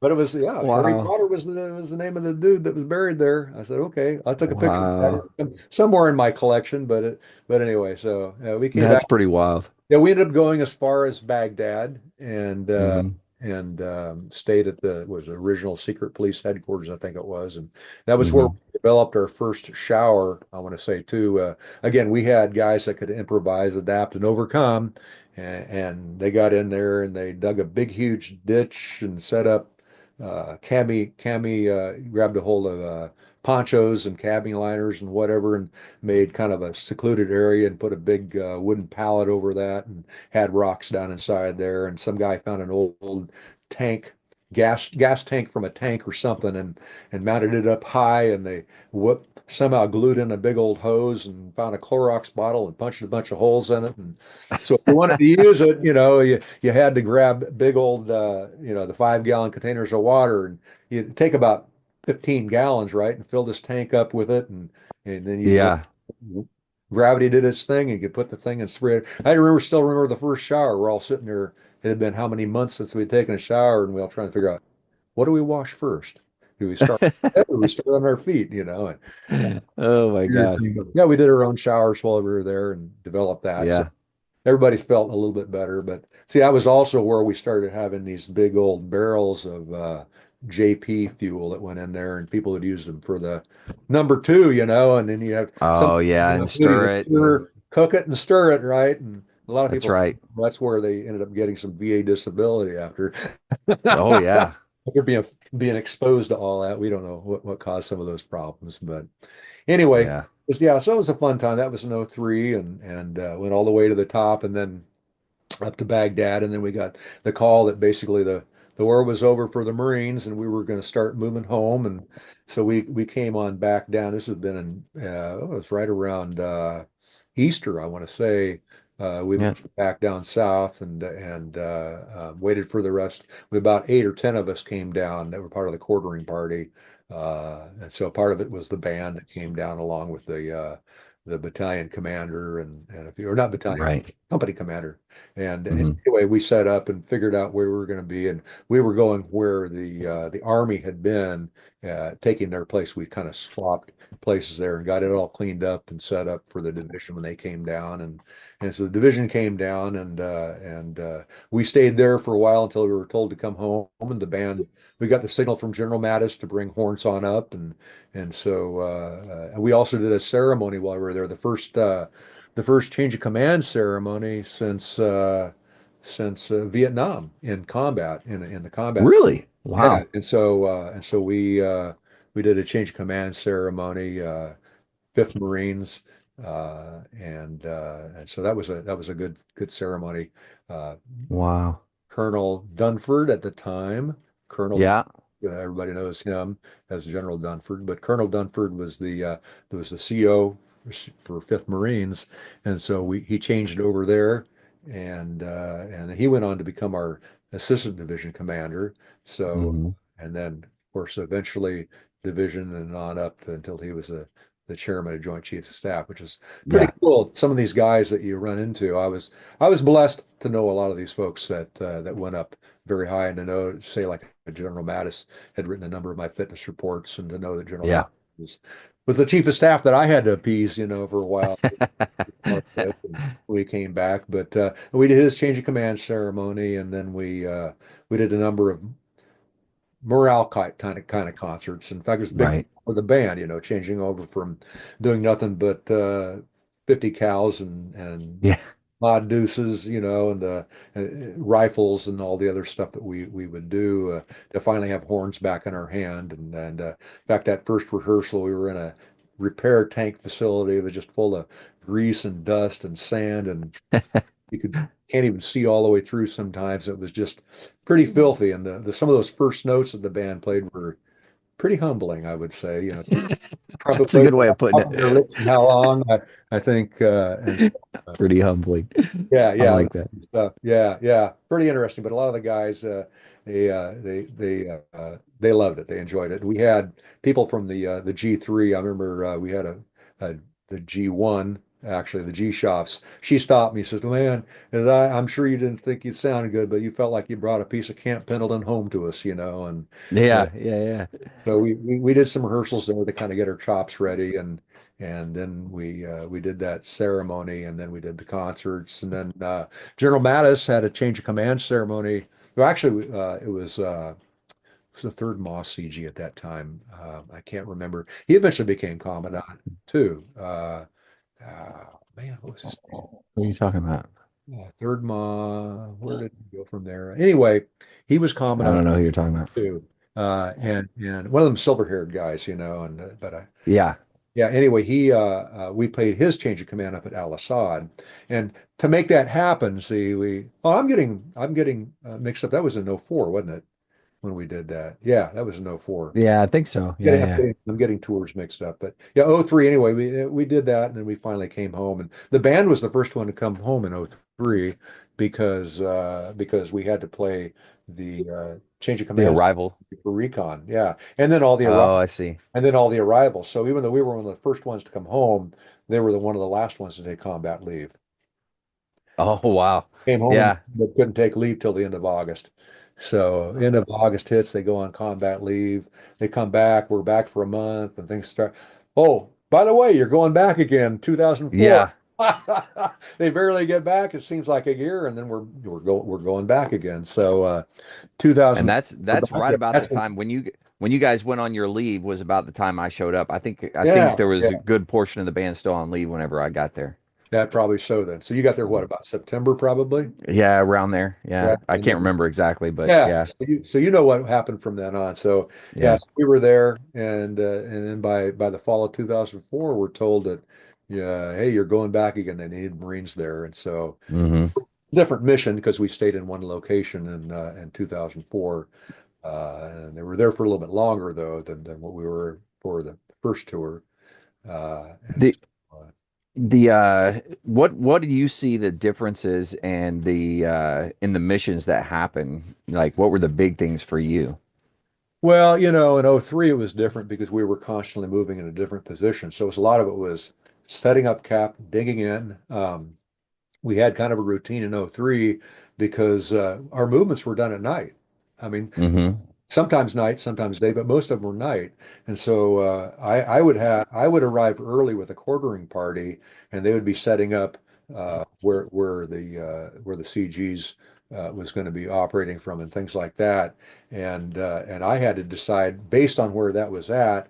But it was, yeah, Harry Wow. Potter was the name of the dude that was buried there. I said, okay. I took a picture of Wow. that somewhere in my collection, but anyway, so we came back. That's pretty wild. Yeah, we ended up going as far as Baghdad Hmm. and stayed at the was the original secret police headquarters, I think it was, and that was where we Hmm. developed our first shower. I want to say too. Again, we had guys that could improvise, adapt, and overcome, and they got in there and they dug a big, huge ditch and set up. Cammy grabbed a hold of ponchos and cabbing liners and whatever, and made kind of a secluded area and put a big wooden pallet over that and had rocks down inside there. And some guy found an old tank, gas tank from a tank or something, and mounted it up high. And they somehow glued in a big old hose and found a Clorox bottle and punched a bunch of holes in it. And so if you wanted to use it, you had to grab big old, the 5 gallon containers of water, and you take about 15 gallons, right, and fill this tank up with it, and then you'd let Yeah. gravity did its thing, and you could put the thing and spray it. Still remember the first shower. We're all sitting there. It had been how many months since we'd taken a shower, and we all trying to figure out what do we wash first? Do we start on our head or do we start on our feet? Oh my Weird gosh. thing. But yeah, we did our own showers while we were there and developed that. So Yeah. everybody felt a little bit better. But see, that was also where we started having these big old barrels of JP fuel that went in there, and people would use them for the number two, and then you have some, Oh yeah, and you stir it and cook it and stir it, right? And a lot of that's people, right. that's where they ended up getting some VA disability after Oh yeah. after being exposed to all that. We don't know what caused some of those problems, but anyway, Yeah. yeah, so it was a fun time. That was in '03, and went all the way to the top, and then up to Baghdad, and then we got the call that basically the war was over for the Marines, and we were going to start moving home, and so we came on back down. This has been it was right around Easter, I want to say. We Yeah. went back down south and waited for the rest. We about 8 or 10 of us came down that were part of the quartering party, and so part of it was the band that came down along with the battalion commander and a few, or not battalion, Right. company commander. And Hmm. anyway, we set up and figured out where we were going to be, and we were going where the Army had been, taking their place. We kind of swapped places there and got it all cleaned up and set up for the division when they came down. And so the division came down, and we stayed there for a while until we were told to come home. And the band, we got the signal from General Mattis to bring horns on up, and so and we also did a ceremony while we were there. The first change of command ceremony since Vietnam in combat in the combat. Really? Yeah, Wow. and so we did a change of command ceremony, Fifth Marines, and so that was a good ceremony. Uh, Wow. Colonel Dunford at the time. Colonel, Yeah. everybody knows him as General Dunford, but Colonel Dunford was the CO for Fifth Marines, and so he changed over there, and he went on to become our assistant division commander. So, Hmm. and then of course eventually division and on up until he was the chairman of Joint Chiefs of Staff, which is pretty Yeah. cool. Some of these guys that you run into, I was blessed to know a lot of these folks that went up very high, and to know, say, like General Mattis had written a number of my fitness reports, and to know that General Yeah. Mattis was the chief of staff that I had to appease, for a while. And we came back, but we did his change of command ceremony, and then we did a number of morale kind of concerts. In fact, it was a big Right. for the band, changing over from doing nothing but 50 cows and Yeah. mod deuces, and rifles and all the other stuff that we would do, to finally have horns back in our hand. And in fact, that first rehearsal, we were in a repair tank facility. It was just full of grease and dust and sand, and you can't even see all the way through sometimes. It was just pretty filthy. And some of those first notes that the band played were pretty humbling, I would say. Trumpet That's a players good way of putting up their it. lips and how long, I think, and so, Pretty humbling. yeah, I yeah, like that. stuff. Yeah, yeah, pretty interesting. But a lot of the guys, they loved it. They enjoyed it. We had people from the G3. I remember we had a the G1, actually the G shops. She stopped me. Says, "Man, I'm sure you didn't think you sounded good, but you felt like you brought a piece of Camp Pendleton home to us, and Yeah. Yeah. Yeah. so we did some rehearsals there to kind of get our chops ready, and then we did that ceremony, and then we did the concerts, and then General Mattis had a change of command ceremony. Well, actually, it was the third Moss CG at that time. I can't remember. He eventually became commandant too. Man, what was his name? What are you talking about? Third Ma. Where did he go from there? Anyway, he was I commandant don't know who you're talking about. too. And one of them silver-haired guys, and but Yeah. yeah. Anyway, we played his change of command up at Al Assad, and to make that happen, see, I'm getting mixed up. That was in '04, wasn't it? When we did that, yeah, that was in '04. Yeah. I think so. Yeah. Getting, I'm Yeah. getting, I'm getting tours mixed up, but yeah, '03. Anyway, we did that, and then we finally came home, and the band was the first one to come home in '03 because we had to play the change of The command arrival. for recon, yeah, and then all the Oh, I see. arrivals. So even though we were one of the first ones to come home, they were one of the last ones to take combat leave. Oh, wow. Came home Yeah. but couldn't take leave till the end of August. So end of August hits, they go on combat leave. They come back, we're back for a month, and things start. Oh, by the way, you're going back again, 2004. Yeah. They barely get back. It seems like a year, and then we're going back again. So And 2000, we're that's back right in. about the time when you guys went on your leave was about the time I showed up. I think Yeah, there was yeah, a good portion of the band still on leave whenever I got there. that probably so then. So you got there what, about September probably? Yeah, around there. Yeah. Yeah, I and can't then remember exactly, but yeah, yeah. so you know what happened from then on. So yeah, Yeah. so we were there, and then by the fall of 2004, we're told that, yeah, hey, you're going back again. They needed Marines there, and so Hmm. different mission because we stayed in one location in 2004, and they were there for a little bit longer though than what we were for the first tour, and The so, what do you see the differences and the in the missions that happen? Like what were the big things for you? well, in '03 it was different because we were constantly moving in a different position. So it was a lot of it was setting up cap, digging in. we had kind of a routine in '03 because our movements were done at night. I mean, Hmm. sometimes night, sometimes day, but most of them were night. And so I would arrive early with a quartering party, and they would be setting up where the CGs was going to be operating from and things like that. And I had to decide based on where that was at,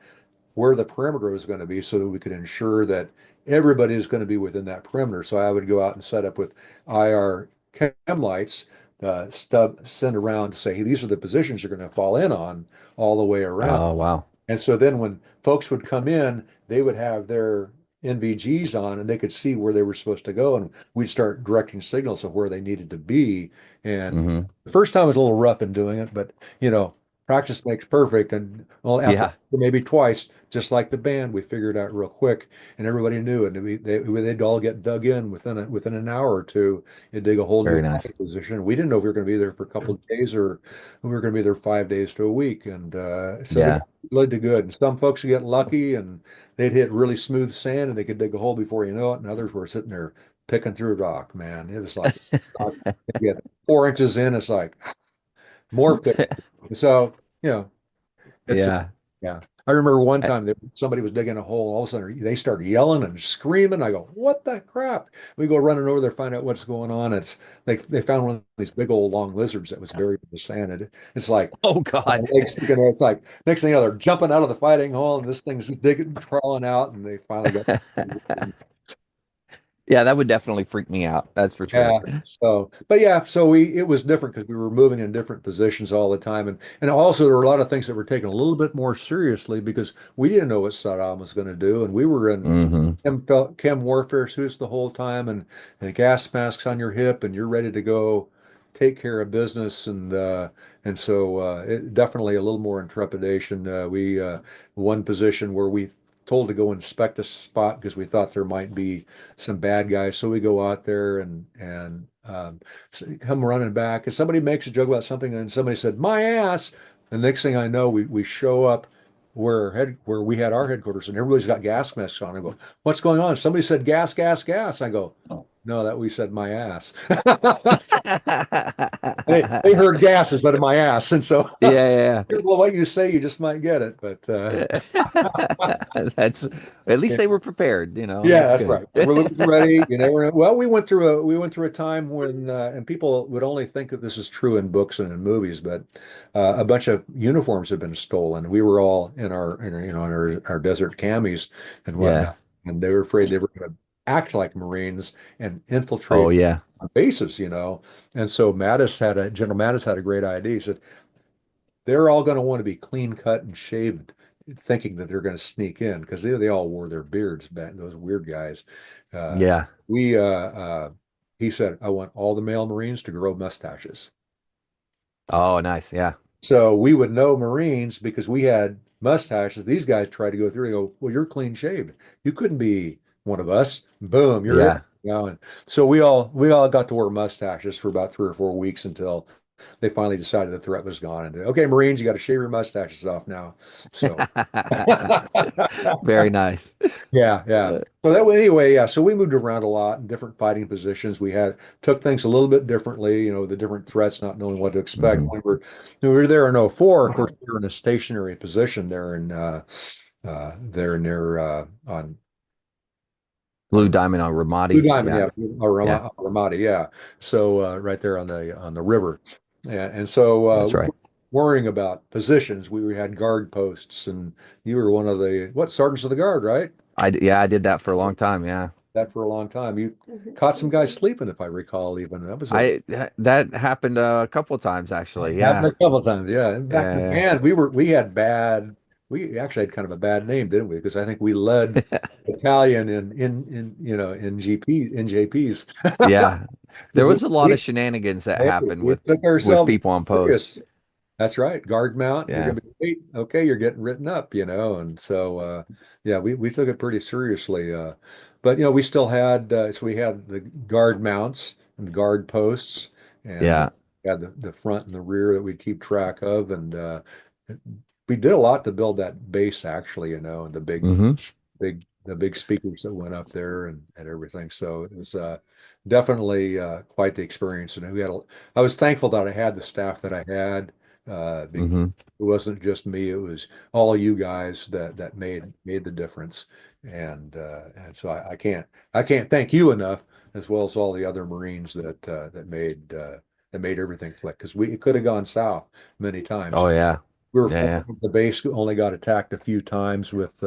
where the perimeter was going to be so that we could ensure that everybody is going to be within that perimeter. So I would go out and set up with IR chem lights, send around to say, hey, these are the positions you're going to fall in on all the way around. Oh, wow. And so then when folks would come in, they would have their NVGs on and they could see where they were supposed to go. And we'd start directing signals of where they needed to be. And Hmm. the first time was a little rough in doing it, but practice makes perfect. And well, after Yeah, maybe twice, just like the band, we figured out real quick and everybody knew it. And they'd all get dug in within an hour or two. You'd dig a whole new very nice. position. We didn't know if we were going to be there for a couple of days or we were going to be there 5 days to a week. And so they Yeah, led to good. And some folks would get lucky and they'd hit really smooth sand and they could dig a hole before you know it. And others were sitting there picking through rock, man. It was like, you get 4 inches in, it's like more pick. So, you know, it's, yeah. yeah. I remember one time that somebody was digging a hole. All of a sudden, they started yelling and screaming. I go, "What the crap?" We go running over there, find out what's going on. It's they found one of these big old long lizards that was buried in the sand. It's like Oh God. legs sticking there. It's like next thing you know, they're jumping out of the fighting hole, and this thing's digging, crawling out, and they finally got. Yeah, that would definitely freak me out. That's for sure. Yeah. So, but yeah, so it was different because we were moving in different positions all the time, and also there were a lot of things that were taken a little bit more seriously because we didn't know what Saddam was going to do, and we were in Hmm. chem warfare suits the whole time, and gas masks on your hip, and you're ready to go take care of business, and so it definitely a little more intrepidation. We one position where we told to go inspect a spot because we thought there might be some bad guys. So we go out there and come running back. And somebody makes a joke about something, and somebody said, "My ass." The next thing I know, we show up where we had our headquarters, and everybody's got gas masks on. I go, "What's going on?" Somebody said, "Gas, gas, gas." I go, "No, that we said my ass." They heard gas instead of my ass, and so Yeah, well, what you say, you just might get it. But yeah. That's at least yeah. they were prepared, you know. Yeah, That's that's good. right. Everyone was ready. You never know. Well, we went through a time when and people would only think that this is true in books and in movies, but a bunch of uniforms had been stolen. We were all in our desert camis and Yeah. whatnot, and they were afraid they were going to act like Marines and Oh infiltrate yeah. our bases. And so General Mattis had a great idea. He said, they're all going to want to be clean cut and shaved, thinking that they're going to sneak in because they all wore their beards back, those weird guys. Uh, Yeah. we he said, I want all the male Marines to grow mustaches. Oh, nice. Yeah. So we would know Marines because we had mustaches. These guys tried to go through. They go, well, you're clean shaved. You couldn't be one of us. Boom, you're it. Yeah. And so we all got to wear mustaches for about 3 or 4 weeks until they finally decided the threat was gone. And okay, Marines, you got to shave your mustaches off now. So Very nice. yeah, yeah. Uh, So that way, anyway, yeah. So we moved around a lot in different fighting positions. We took things a little bit differently, the different threats, not knowing what to expect. mhm. When we were there in '04, of course, we were in a stationary position there in there near Blue on Diamond on Blue Ramadi. Diamond, Yeah. yeah, Yeah. Ramadi, yeah. So right there on the river, and so That's right. worrying about positions, we had guard posts, and you were one of the sergeants of the guard, right? Yeah, I did that for a long time. Yeah. That for a long time. You caught some guys sleeping, if I recall. Even that was a That happened a couple of times actually. happened Yeah. a couple of times. Yeah, and back in the Yeah. band, we had bad. We actually had kind of a bad name, didn't we? Because I think we led Yeah. battalion in NJPs. Yeah. There Because was a lot of shenanigans that happened we took with ourselves people on post. serious. That's right. Guard mount. You're Yeah. gonna be wait, okay, you're getting written up. And so yeah, we took it pretty seriously. But we still had so we had the guard mounts and the guard posts and Yeah. we had the front and the rear that we keep track of. And we did a lot to build that base actually, and the big Hmm. big the big speakers that went up there and everything. So it was definitely quite the experience. And I was thankful that I had the staff that I had, because Hmm. it wasn't just me; it was all of you guys that made the difference. And so I can't thank you enough, as well as all the other Marines that made everything click, because it could have gone south many times. Oh yeah. We were Yeah, yeah. fortunate the base only got attacked a few times with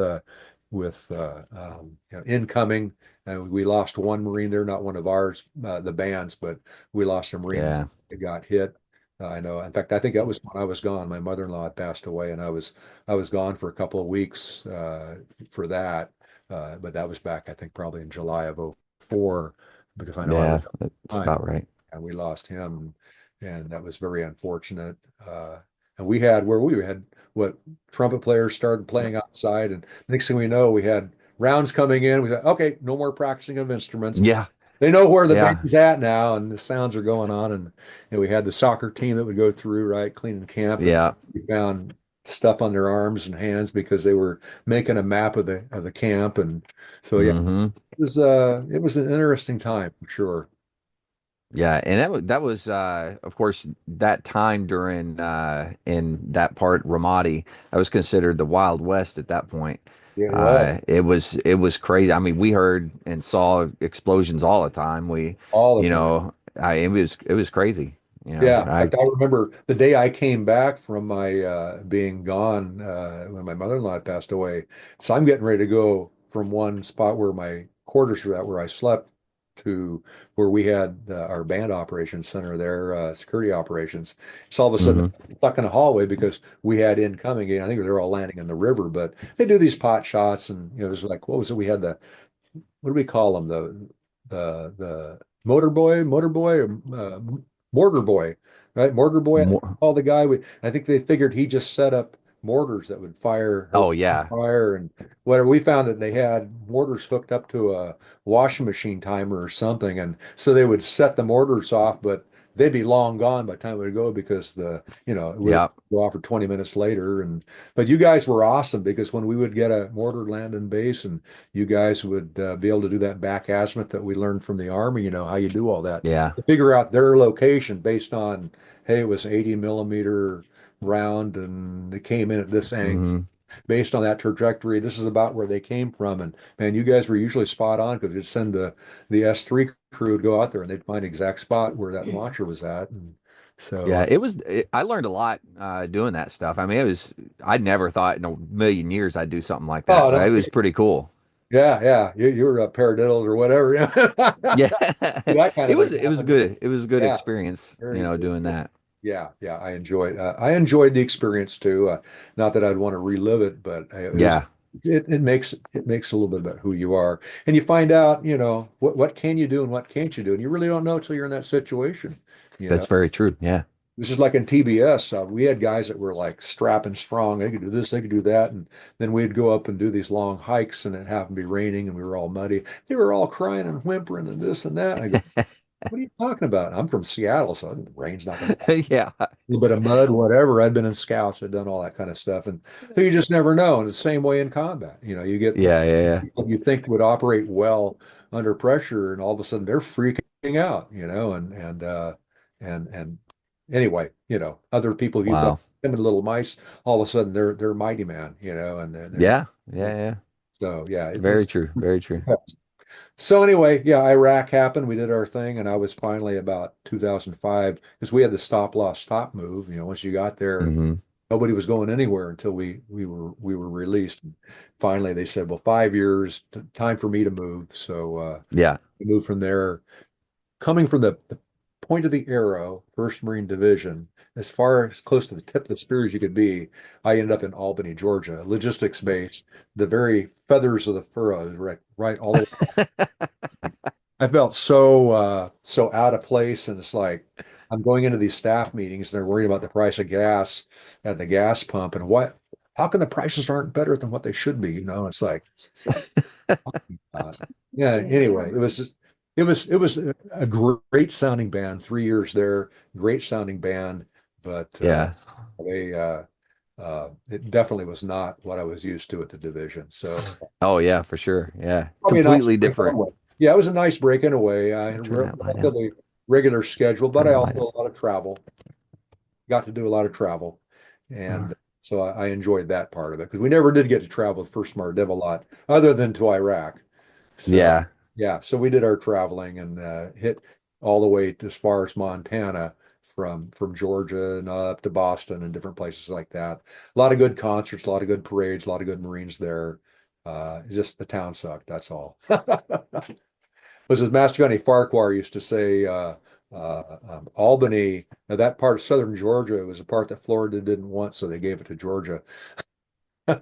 incoming, and we lost one Marine there, not one of ours, the band's, but we lost a Marine Yeah. that got hit. I know. In fact, I think that was when I was gone. My mother-in-law had passed away, and I was gone for a couple of weeks for that. But that was back, I think, probably in July of '04, because I know I Yeah, was that's time, about right. and we lost him, and that was very unfortunate. And we had where we had what trumpet players started playing outside, and next thing we know, we had rounds coming in. We said, okay, no more practicing of instruments. Yeah. They know where the Yeah. band's at now, and the sounds are going on. And we had the soccer team that would go through, right, cleaning camp, and Yeah. we found stuff on their arms and hands because they were making a map of the camp. And so yeah, Hmm. it was an interesting time for sure. Yeah, and that was of course that time during in that part Ramadi, that was considered the Wild West at that point. It was It was crazy. I mean, we heard and saw explosions all the time. We, all the you time. know, it was crazy. Yeah, in I fact, I remember the day I came back from my being gone when my mother-in-law had passed away. So I'm getting ready to go from one spot where my quarters were at, where I slept, to where we had our band operations center there, security operations. So all of a sudden, hmm I'm stuck in a hallway because we had incoming. And I think they're all landing in the river, but they do these pot shots, and there's like, what was it? We had what do we call them? The motor boy, or mortar boy, right? Mortar boy. I think More, all the guy. I think they figured he just set up mortars that would oh yeah. fire and whatever. We found that they had mortars hooked up to a washing machine timer or something, and so they would set the mortars off, but they'd be long gone by the time it would go, because it would Yeah. go off for 20 minutes later. And but you guys were awesome, because when we would get a mortar land in base, and you guys would be able to do that back azimuth that we learned from the Army, how you do all that. Yeah. To figure out their location based on, hey, it was 80 millimeter round and it came in at this angle. hmm Based on that trajectory, this is about where they came from. And man, you guys were usually spot on, because you'd send the S3 crew to go out there and they'd find the exact spot where that launcher was at. And so, Yeah, I learned a lot doing that stuff. I mean, I never thought in a million years I'd do something like that, oh, but it no, was pretty cool. yeah, yeah, you were a paradiddles or whatever. Yeah. That kind It of was thing it was happened. good. It was a good Yeah, experience, very, very doing cool. that. Yeah, yeah, I enjoyed the experience too. Not that I'd want to relive it, but Yeah, it makes a little bit about who you are, and you find out, what can you do and what can't you do, and you really don't know until you're in that situation. You that's know, very true. Yeah. this is like in TBS. We had guys that were like strapping strong. They could do this, they could do that, and then we'd go up and do these long hikes, and it happened to be raining, and we were all muddy. They were all crying and whimpering and this and that. I go, what are you talking about? I'm from Seattle, so the rain's not going to, Yeah. little bit of mud, whatever. I'd been in scouts, I'd done all that kind of stuff. And so you just never know. And it's the same way in combat. You get Yeah, yeah, people you think would operate well under pressure, and all of a sudden they're freaking out, and anyway, other people who you thought wow. timid little mice, all of a sudden they're mighty man, and Yeah, yeah. yeah, yeah. So yeah, Very true. Very true. so anyway, yeah, Iraq happened. We did our thing, and I was finally about 2005, because we had the stop loss stop move. Once you got there, Hmm. nobody was going anywhere until we were released. And finally, they said, "Well, 5 years, time for me to move." So Yeah. we moved from there, coming from the point of the arrow, First Marine Division, as far as close to the tip of the spear as you could be. I ended up in Albany, Georgia, logistics base, the very feathers of the furrows, right all the way. I felt so out of place, and it's like I'm going into these staff meetings, and they're worried about the price of gas at the gas pump, and how can the prices aren't better than what they should be? It's like, uh, yeah. Anyway, it was a great sounding band. 3 years there, great sounding band, but Yeah. they it definitely was not what I was used to at the division. So Oh yeah, for sure. Yeah. probably a nice Completely break in a different. way. Yeah, it was a nice break in a way. I had a Turn that light out. relatively regular schedule, but Turn I the light also up. a lot of travel. Got to do a lot of travel, Uh, and so I enjoyed that part of it because we never did get to travel with First Mardiv a lot, other than to Iraq. So yeah. yeah, so we did our traveling and hit all the way to as far as Montana from Georgia and up to Boston and different places like that. A lot of good concerts, a lot of good parades, a lot of good Marines there. Just the town sucked. That's all. Was as Master Farquhar used to say, Albany, that part of southern Georgia was a part that Florida didn't want, so they gave it to Georgia.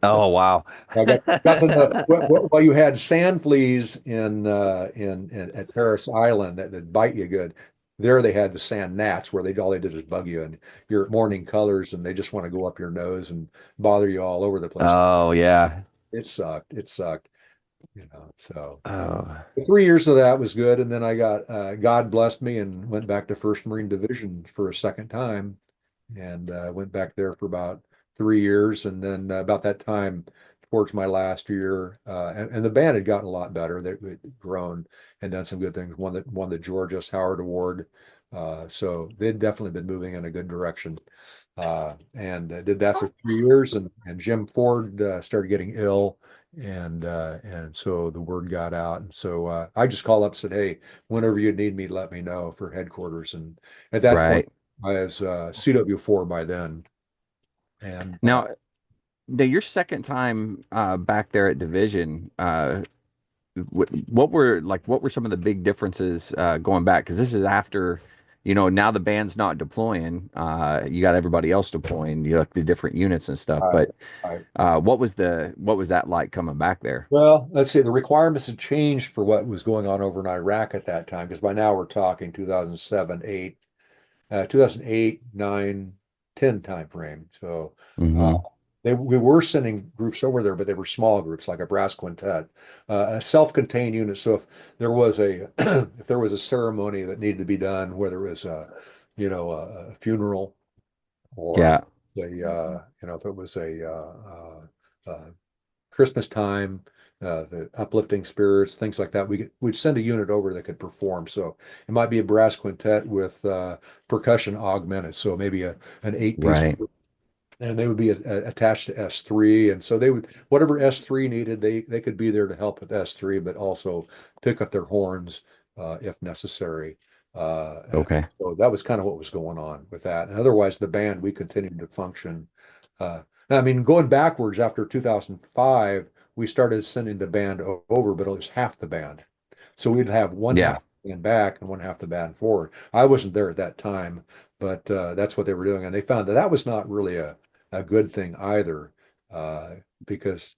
Oh wow. I got to know well, you had sand fleas in at Paris Island that bite you good. There they had the sand gnats where they all they did is bug you and you're at morning colors and they just want to go up your nose and bother you all over the place. Oh yeah. It sucked. It sucked, you know. So Oh 3 years of that was good, and then I got God blessed me and went back to First Marine Division for a second time, and went back there for about 3 years, and then about that time, towards my last year, and the band had gotten a lot better. They'd grown and done some good things. Won the George S. Howard Award, so they'd definitely been moving in a good direction. And did that for 3 years, and Jim Ford started getting ill, and so the word got out, and so I just called up and said, "Hey, whenever you need me, let me know for headquarters." And at that point, right. I was CW4 by then, and Now, your second time back there at Division, what were some of the big differences going back? Because this is after, now the band's not deploying. You got everybody else deploying. You got the different units and stuff. I, But I what was that like coming back there? well, let's see, the requirements had changed for what was going on over in Iraq at that time, because by now we're talking 2007, 8, 2008, 9, 10 time frame. So uh, Hmm. we were sending groups over there, but they were small groups, like a brass quintet, a self-contained unit. So if there was a if there was a ceremony that needed to be done, whether it was a funeral or Yeah. if it was Christmas time, the uplifting spirits, things like that. We'd send a unit over that could perform. So it might be a brass quintet with percussion augmented. So maybe an 8 piece, Right. and they would be attached to S3. And so they would, whatever S3 needed, they could be there to help with S3, but also pick up their horns if necessary. Okay. So that was kind of what was going on with that. And otherwise, the band, we continued to function. I mean, going backwards after 2005, we started sending the band over, but it was half the band. So we'd have one half Yeah. the band back and one half the band forward. I wasn't there at that time, but that's what they were doing. And they found that that was not really a good thing either, because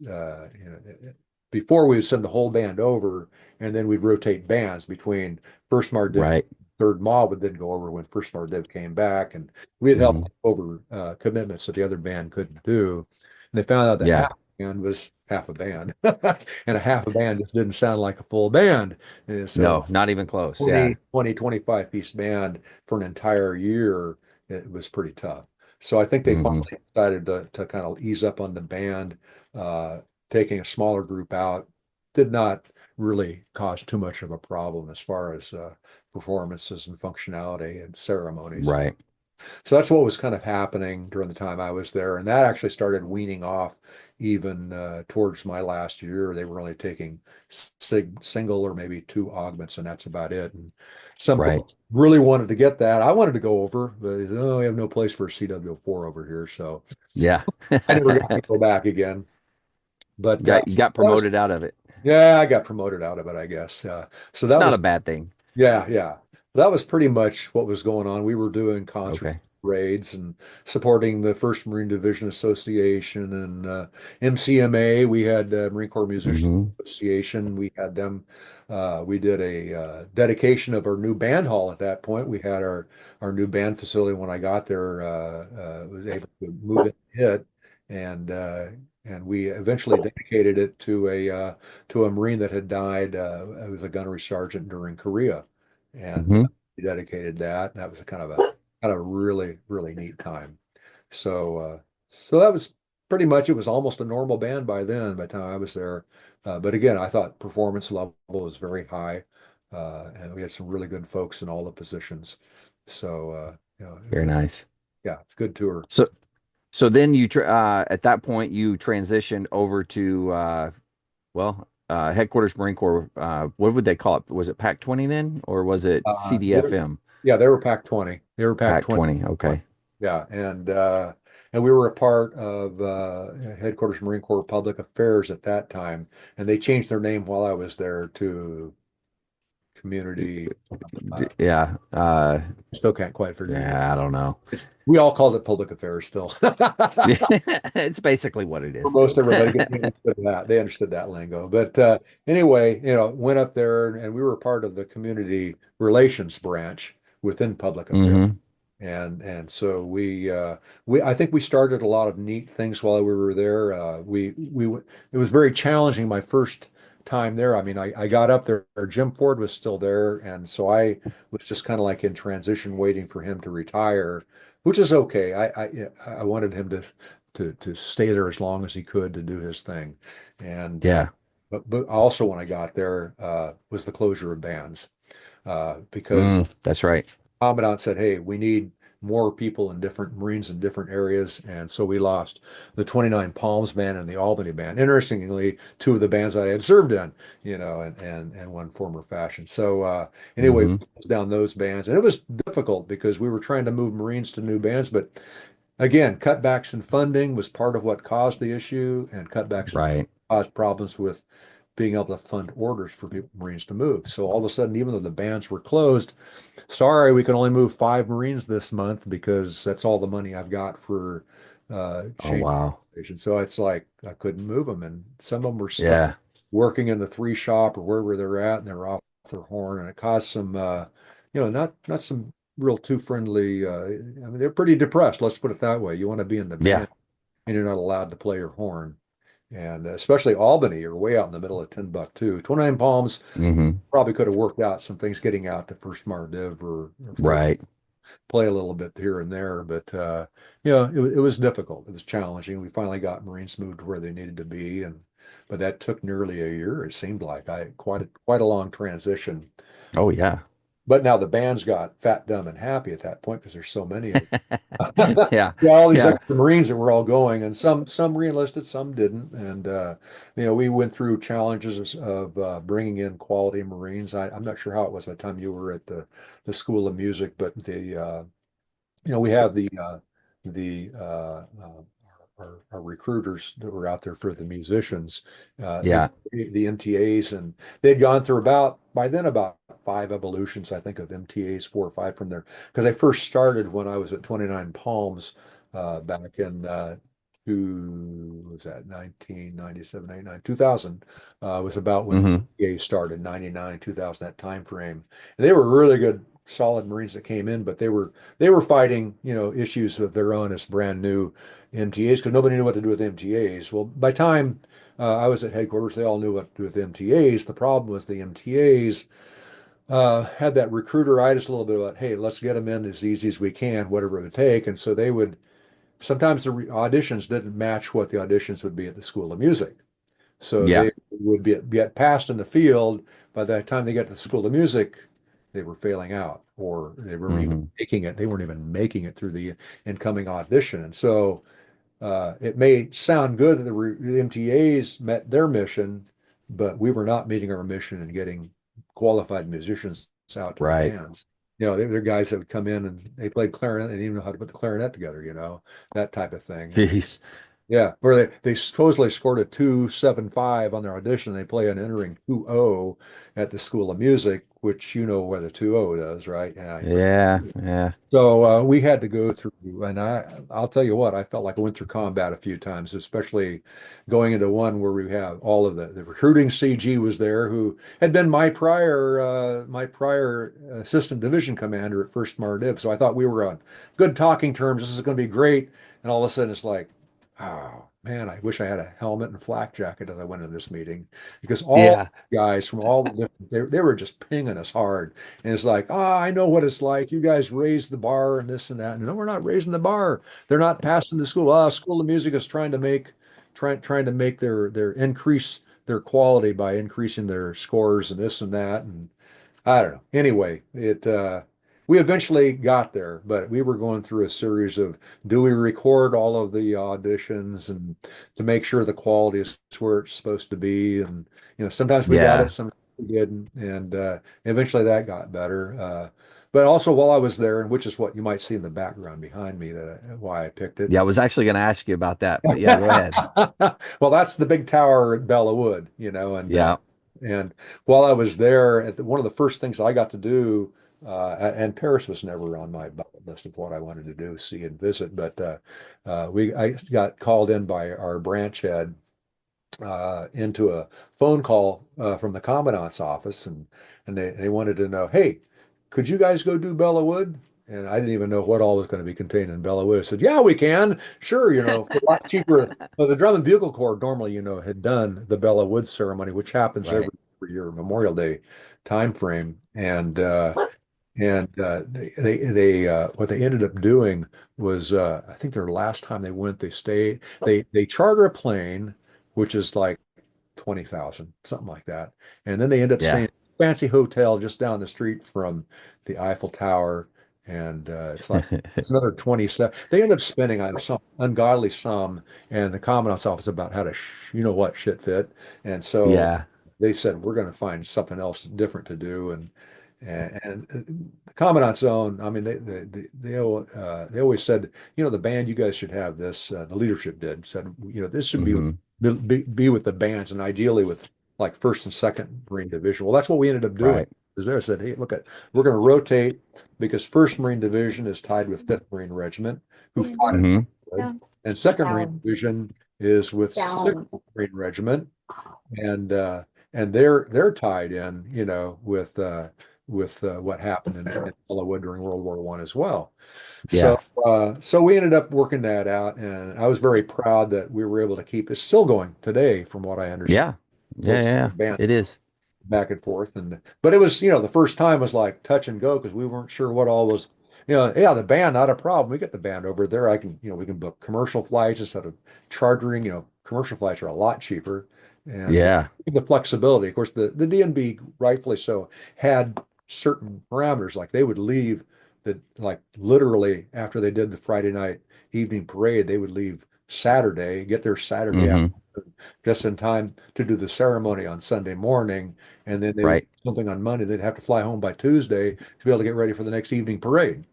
before we would send the whole band over and then we'd rotate bands between First Mardiv, Right. Third Mob would then go over when First Mardiv came back, and we had Hmm. helped over commitments that the other band couldn't do. And they found out that Yeah. half a band was half a band, and a half a band just didn't sound like a full band. And so No, not even close. Yeah. 25 piece band for an entire year, it was pretty tough. So I think they Hmm. finally decided to kind of ease up on the band, uh, taking a smaller group out did not really cause too much of a problem as far as performances and functionality and ceremonies. Right. So that's what was kind of happening during the time I was there. And that actually started weaning off even towards my last year. They were only taking single or maybe two augments, and that's about it. And some Right. folks really wanted to get that. I wanted to go over, but they said, oh, we have no place for a CW4 over here. So Yeah. I never got to go back again. But You got that was, promoted out of it. yeah, I got promoted out of it, I guess. So It's that not a was bad thing. yeah, yeah. That was pretty much what was going on. We were doing concert Okay. raids and supporting the First Marine Division Association and MCMA. We had Marine Corps Musicians Hmm. Association. We had them. We did a dedication of our new band hall at that point. We had our new band facility when I got there. Was able to move it, hit, and uh, and we eventually dedicated it to a Marine that had died. It was a gunnery sergeant during Korea, and Hmm. we dedicated that. And that was a kind of a really really neat time. So So that was pretty much, it was almost a normal band by then, by the time I was there. But again, I thought performance level was very high. And we had some really good folks in all the positions. So, Very nice. yeah, it's a good tour. So so then at that point you transitioned over to headquarters Marine Corps. What would they call it? Was it Pac 20 then, or was it They're- CDFM? yeah, they were Pac 20. They were Pac Pac 20. 20. Okay. Yeah, and we were a part of Headquarters Marine Corps Public Affairs at that time, and they changed their name while I was there to Community. Yeah. Still can't quite figure it out. Yeah, I don't know. We all called it Public Affairs still. For It's basically what it is. most everybody, they understood that. They understood that lingo. But anyway, went up there and we were part of the Community Relations branch within Public Affairs. Hmm. And so we I think we started a lot of neat things while we were there. It was very challenging my first time there. I mean, I got up there, Jim Ford was still there, and so I was just kind of like in transition, waiting for him to retire, which is okay. I wanted him to stay there as long as he could to do his thing, and Yeah. but also when I got there was the closure of bands because That's right. Commandant said, "Hey, we need more people in different Marines in different areas," and so we lost the 29 Palms band and the Albany band. Interestingly, two of the bands I had served in, and one former fashion. So anyway, Hmm. we closed down those bands, and it was difficult because we were trying to move Marines to new bands, but again, cutbacks in funding was part of what caused the issue, and cutbacks in funding Right. caused problems with being able to fund orders for Marines to move. So all of a sudden, even though the bands were closed, sorry, we can only move 5 Marines this month because that's all the money I've got for Oh change. wow. So it's like I couldn't move them, and some of them were stuck Yeah. working in the three shop or wherever they're at, and they're off their horn, and it caused some, not some real too friendly. I mean, they're pretty depressed. Let's put it that way. You want to be in the Yeah. band, and you're not allowed to play your horn, and especially Albany, you're way out in the middle of Timbuktu. 29 Palms Hmm. probably could have worked out some things getting out to First Mardiv or third, Right. play a little bit here and there, but it was difficult. It was challenging. We finally got Marines moved where they needed to be, and but that took nearly a year. It seemed like I quite a long transition. Oh yeah. But now the band's got fat, dumb, and happy at that point because there's so many of them. Yeah. Yeah, all these Yeah. extra Marines that were all going, and some re-enlisted, some didn't, and we went through challenges of bringing in quality Marines. I'm not sure how it was by the time you were at the School of Music, but we have the our recruiters that were out there for the musicians, Yeah. the MTAs, and they'd gone through about 5 evolutions, I think, of MTAs, 4 or 5 from there. Because I first started when I was at 29 Palms back in was that 1997, 99, 2000 was about when the Hmm. MTA started, 99, 2000, that time frame. And they were really good, solid Marines that came in, but they were fighting, issues of their own as brand new MTAs because nobody knew what to do with MTAs. Well, by time I was at headquarters, they all knew what to do with MTAs. The problem was the MTAs had that recruiteritis a little bit about, hey, let's get them in as easy as we can, whatever it would take. And so they would sometimes the auditions didn't match what the auditions would be at the School of Music. So Yeah. they would get passed in the field. By the time they got to the School of Music, they were failing out, or they weren't even Hmm. making it. They weren't even making it through the incoming audition. And so it may sound good that the MTAs met their mission, but we were not meeting our mission and getting qualified musicians out to the Right. bands. They're guys that would come in and they played clarinet. They didn't even know how to put the clarinet together, that type of thing. Jeez. Yeah, where they supposedly scored a 2.75 on their audition. They play an entering 2.0 at the School of Music, which you know what a 2.0 does, right? Yeah, Yeah. Yeah. so we had to go through, and I'll tell you what, I felt like I went through combat a few times, especially going into one where we have all of the recruiting CG was there, who had been my prior assistant division commander at First Mardiv. So I thought we were on good talking terms. This is going to be great, and all of a sudden it's like, oh, man, I wish I had a helmet and flak jacket as I went into this meeting because all Yeah. guys from all the different, they were just pinging us hard. And it's like, I know what it's like. You guys raise the bar and this and that. No, we're not raising the bar. They're not passing the school. School of music is trying to make their increase their quality by increasing their scores and this and that. And I don't know. Anyway, it we eventually got there, but we were going through a series of do we record all of the auditions and to make sure the quality is where it's supposed to be, and sometimes we got it, Yeah. sometimes we didn't, and eventually that got better. But also while I was there, and which is what you might see in the background behind me, why I picked it. Yeah. I was actually going to ask you about that, but yeah, go ahead. Well, that's the big tower at Bella Wood, Yeah. and while I was there, one of the first things I got to do, and Paris was never on my bucket list of what I wanted to do, see and visit, but I got called in by our branch head into a phone call from the commandant's office, and they wanted to know, hey, could you guys go do Bella Wood? And I didn't even know what all was going to be contained in Bella Wood. I said, yeah, we can. Sure, for a lot cheaper. Well, the Drum and Bugle Corps normally, had done the Bella Wood ceremony, which happens every Right. year, Memorial Day time frame. And they what they ended up doing was I think their last time they went, they charter a plane, which is like 20,000, something like that. And then they end up staying Yeah. in a fancy hotel just down the street from the Eiffel Tower. And it's another 27. They end up spending on some ungodly sum, and the commandant's office about how to, what shit fit. And so Yeah. they said, we're going to find something else different to do. And the commandant's own, I mean, they always said, the band, you guys should have this. The leadership said, this should be Hmm. be with the bands and ideally with like first and second Marine Division. Well, that's what we ended up doing. Right. Is there I said, hey, we're going to rotate because First Marine Division is tied with Fifth Marine Regiment, who fought in Hmm. Hollywood, and Second Marine Division is with Sixth Marine Regiment, and they're tied in, with what happened in Hollywood during World War I as well. So, Yeah. so we ended up working that out, and I was very proud that we were able to keep it still going today, from what I understand. Yeah. Yeah. Both Yeah. bands It is. back and forth, and but it was, the first time was like touch and go because we weren't sure what all was. Yeah, the band, not a problem. We get the band over there. We can book commercial flights instead of chartering. Commercial flights are a lot cheaper, and Yeah. the flexibility. Of course, the DNB, rightfully so, had certain parameters. Like they would leave like literally after they did the Friday night evening parade, they would leave Saturday, get there Saturday Hmm. afternoon, just in time to do the ceremony on Sunday morning, and then they would Right. do something on Monday. They'd have to fly home by Tuesday to be able to get ready for the next evening parade.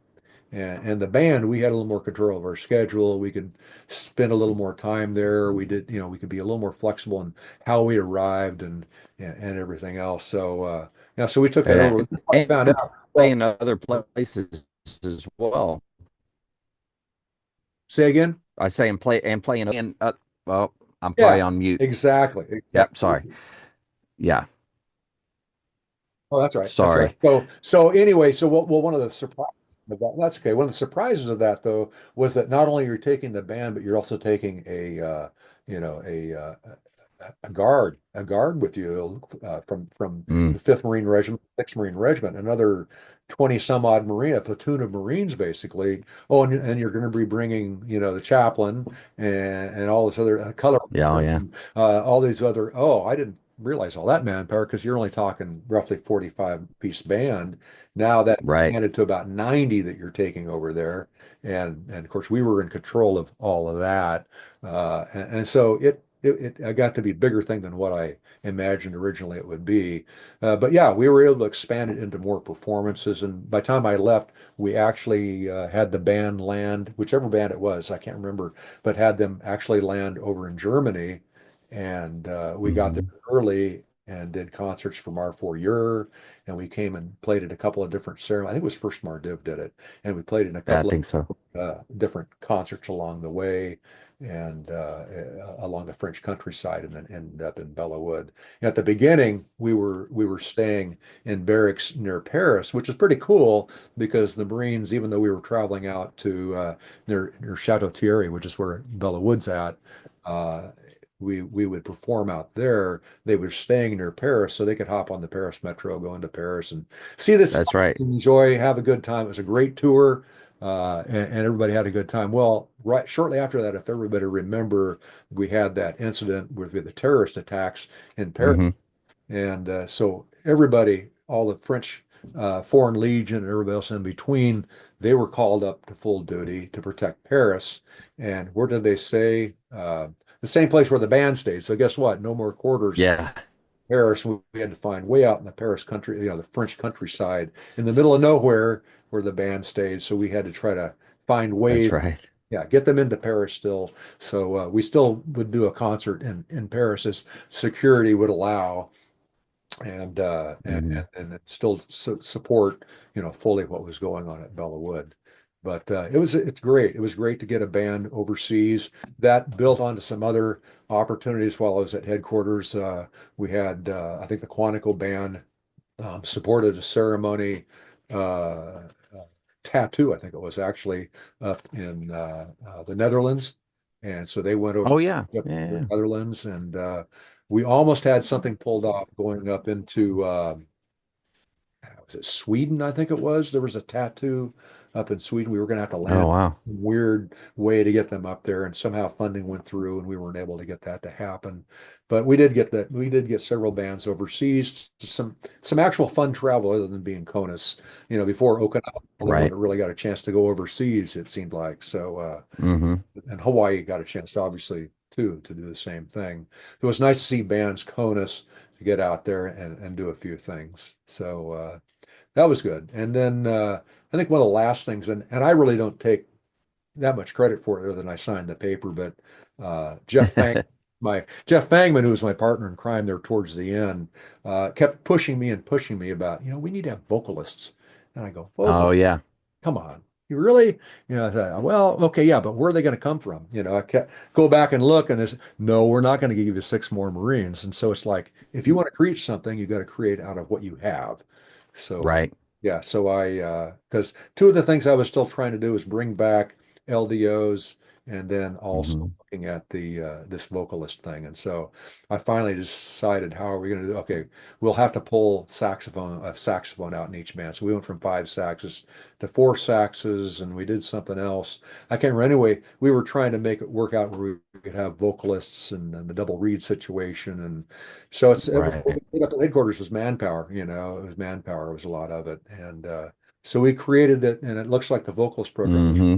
And the band, we had a little more control of our schedule. We could spend a little more time there. We did, we could be a little more flexible in how we arrived and everything else. So yeah, so we took that over. I found And out. play Well, in other places as well. say again. I say and play in. Well, I'm probably Yeah, on mute. exactly, Yep. Sorry. exactly. Yeah. Oh, that's right. That's right. Sorry. So anyway, one of the surprises of that, that's okay. One of the surprises of that though was that not only you're taking the band, but you're also taking you know, a guard with you from Mm. the Fifth Marine Regiment, Sixth Marine Regiment, another 20 some odd Marine, a platoon of Marines basically. Oh, and you're going to be bringing, the chaplain and all this other color, Yeah. Oh, yeah. all these other. Oh, I didn't realize all that manpower because you're only talking roughly 45-piece band. Now that Right. expanded to about 90 that you're taking over there, and of course we were in control of all of that, and so it got to be a bigger thing than what I imagined originally it would be. But yeah, we were able to expand it into more performances. And by the time I left, we actually had the band land, whichever band it was, I can't remember, but had them actually land over in Germany. And we got there Hmm. early and did concerts for Mar Fourier, and we came and played at a couple of different ceremonies. I think it was first Mardiv did it, and we played in a Yeah, I couple think so. of different concerts along the way, and along the French countryside, and then ended up in Bellawood. At the beginning, we were staying in barracks near Paris, which is pretty cool because the Marines, even though we were traveling out to near Chateau Thierry, which is where Bellawood's at, uh, we would perform out there. They were staying near Paris, so they could hop on the Paris Metro, go into Paris, and see this, That's right. enjoy, have a good time. It was a great tour, and everybody had a good time. Well, right shortly after that, if everybody remember, we had that incident with the terrorist attacks in Paris. Hmm. And so everybody, all the French Foreign Legion and everybody else in between, they were called up to full duty to protect Paris. And where did they stay? The same place where the band stayed. So guess what? No more quarters. Yeah, Paris. We had to find way out in the Paris country, the French countryside, in the middle of nowhere where the band stayed. So we had to try to find that's ways, right. yeah, get them into Paris still. So we still would do a concert in Paris as security would allow, and Hmm. and still support fully what was going on at Bellawood. But it's great. It was great to get a band overseas. That built onto some other opportunities while I was at headquarters. We had I think the Quantico band supported a ceremony, tattoo, I think it was actually up in the Netherlands. And so they went over Oh yeah, up to the yeah. Netherlands, and we almost had something pulled off going up into was it Sweden? I think it was. There was a tattoo up in Sweden. We were going to have to Oh land wow. a weird way to get them up there, and somehow funding went through, and we weren't able to get that to happen. But we did get that. We did get several bands overseas. Some actual fun travel other than being CONUS. Before Okinawa, they Right. really got a chance to go overseas. It seemed like so. Hmm. And Hawaii got a chance, obviously, too, to do the same thing. It was nice to see bands CONUS to get out there and do a few things. So that was good. And then I think one of the last things, and I really don't take that much credit for it other than I signed the paper, but Jeff Fangman, who was my partner in crime there towards the end, kept pushing me about, we need to have vocalists. And I go, Oh vocal, yeah. come on. You really? I said, well, okay, yeah, but where are they going to come from? I kept, go back and look, and it's no, we're not going to give you six more Marines. And so it's like, if you want to create something, you got to create out of what you have. So Right. yeah, so because two of the things I was still trying to do is bring back LDOs, and then also Hmm. looking at the this vocalist thing. And so I finally decided, how are we going to do? Okay, we'll have to pull a saxophone out in each band. So we went from five saxes to four saxes, and we did something else. I can't remember. Anyway, we were trying to make it work out where we could have vocalists, and the double reed situation. And so what Right. we did up at headquarters was manpower. It was manpower, was a lot of it. And so we created it, and it looks like the vocalist program has Hmm.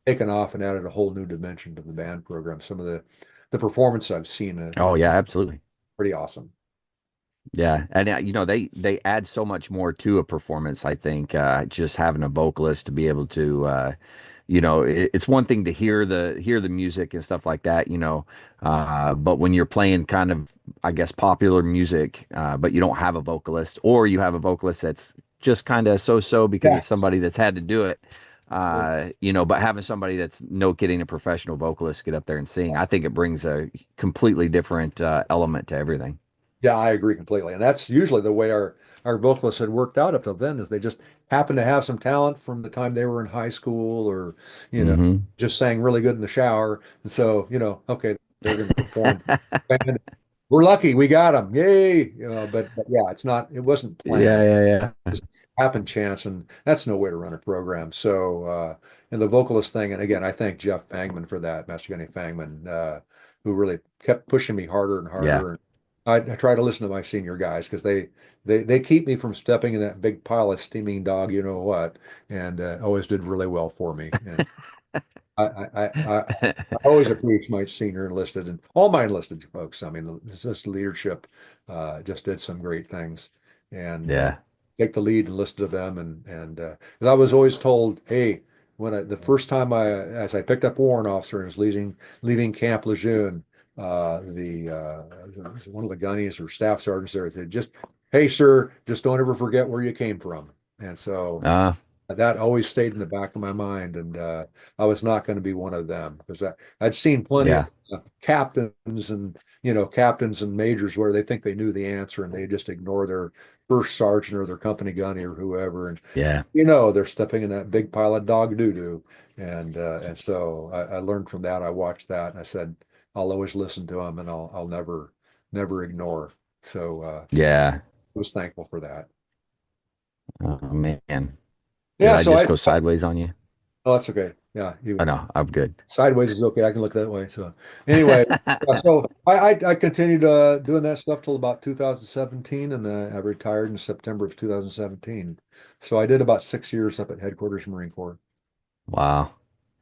taken off and added a whole new dimension to the band program. Some of the performance I've seen Oh is yeah, absolutely. pretty awesome. Yeah, and they add so much more to a performance. I think just having a vocalist to be able to it's one thing to hear the music and stuff like that, but when you're playing kind of, I guess, popular music, but you don't have a vocalist, or you have a vocalist that's just kind of so because Yeah. it's somebody that's had to do it, but having somebody that's no kidding a professional vocalist get up there and sing, I think it brings a completely different element to everything. Yeah, I agree completely. And that's usually the way our vocalists had worked out up till then, is they just happened to have some talent from the time they were in high school, or, you know, Hmm. just sang really good in the shower. And so, okay, they're going to perform. And we're lucky we got them. Yay. But yeah, it wasn't planned. Yeah, yeah, yeah. Just happened chance, and that's no way to run a program. So, and the vocalist thing, and again, I thank Jeff Fangman for that, Master Gunny Fangman, who really kept pushing me harder and Yeah. harder. I try to listen to my senior guys because they keep me from stepping in that big pile of steaming dog, you know what, and always did really well for me. And I always appreciate my senior enlisted and all my enlisted folks. I mean, this leadership just did some great things, and Yeah. take the lead and listen to them. And 'cause I was always told, hey, the first time as I picked up warrant officer and was leaving Camp Lejeune, one of the gunnies or staff sergeants there said, just, hey, sir, just don't ever forget where you came from. And so Uh, that always stayed in the back of my mind. And I was not going to be one of them because I'd seen plenty of yeah, captains and, captains and majors where they think they knew the answer and they just ignore their first sergeant or their company gunny or whoever. And yeah, they're stepping in that big pile of dog doo-doo. And so I learned from that. I watched that and I said, I'll always listen to them and I'll never ignore. So yeah. I was thankful for that. Oh man, did Yeah, I so just go sideways on you? oh, that's okay. Yeah, Oh no, I'm good. sideways is okay. I can look that way. So anyway, yeah, so I continued doing that stuff till about 2017, and then I retired in September of 2017. So I did about 6 years up at headquarters Marine Corps. Wow,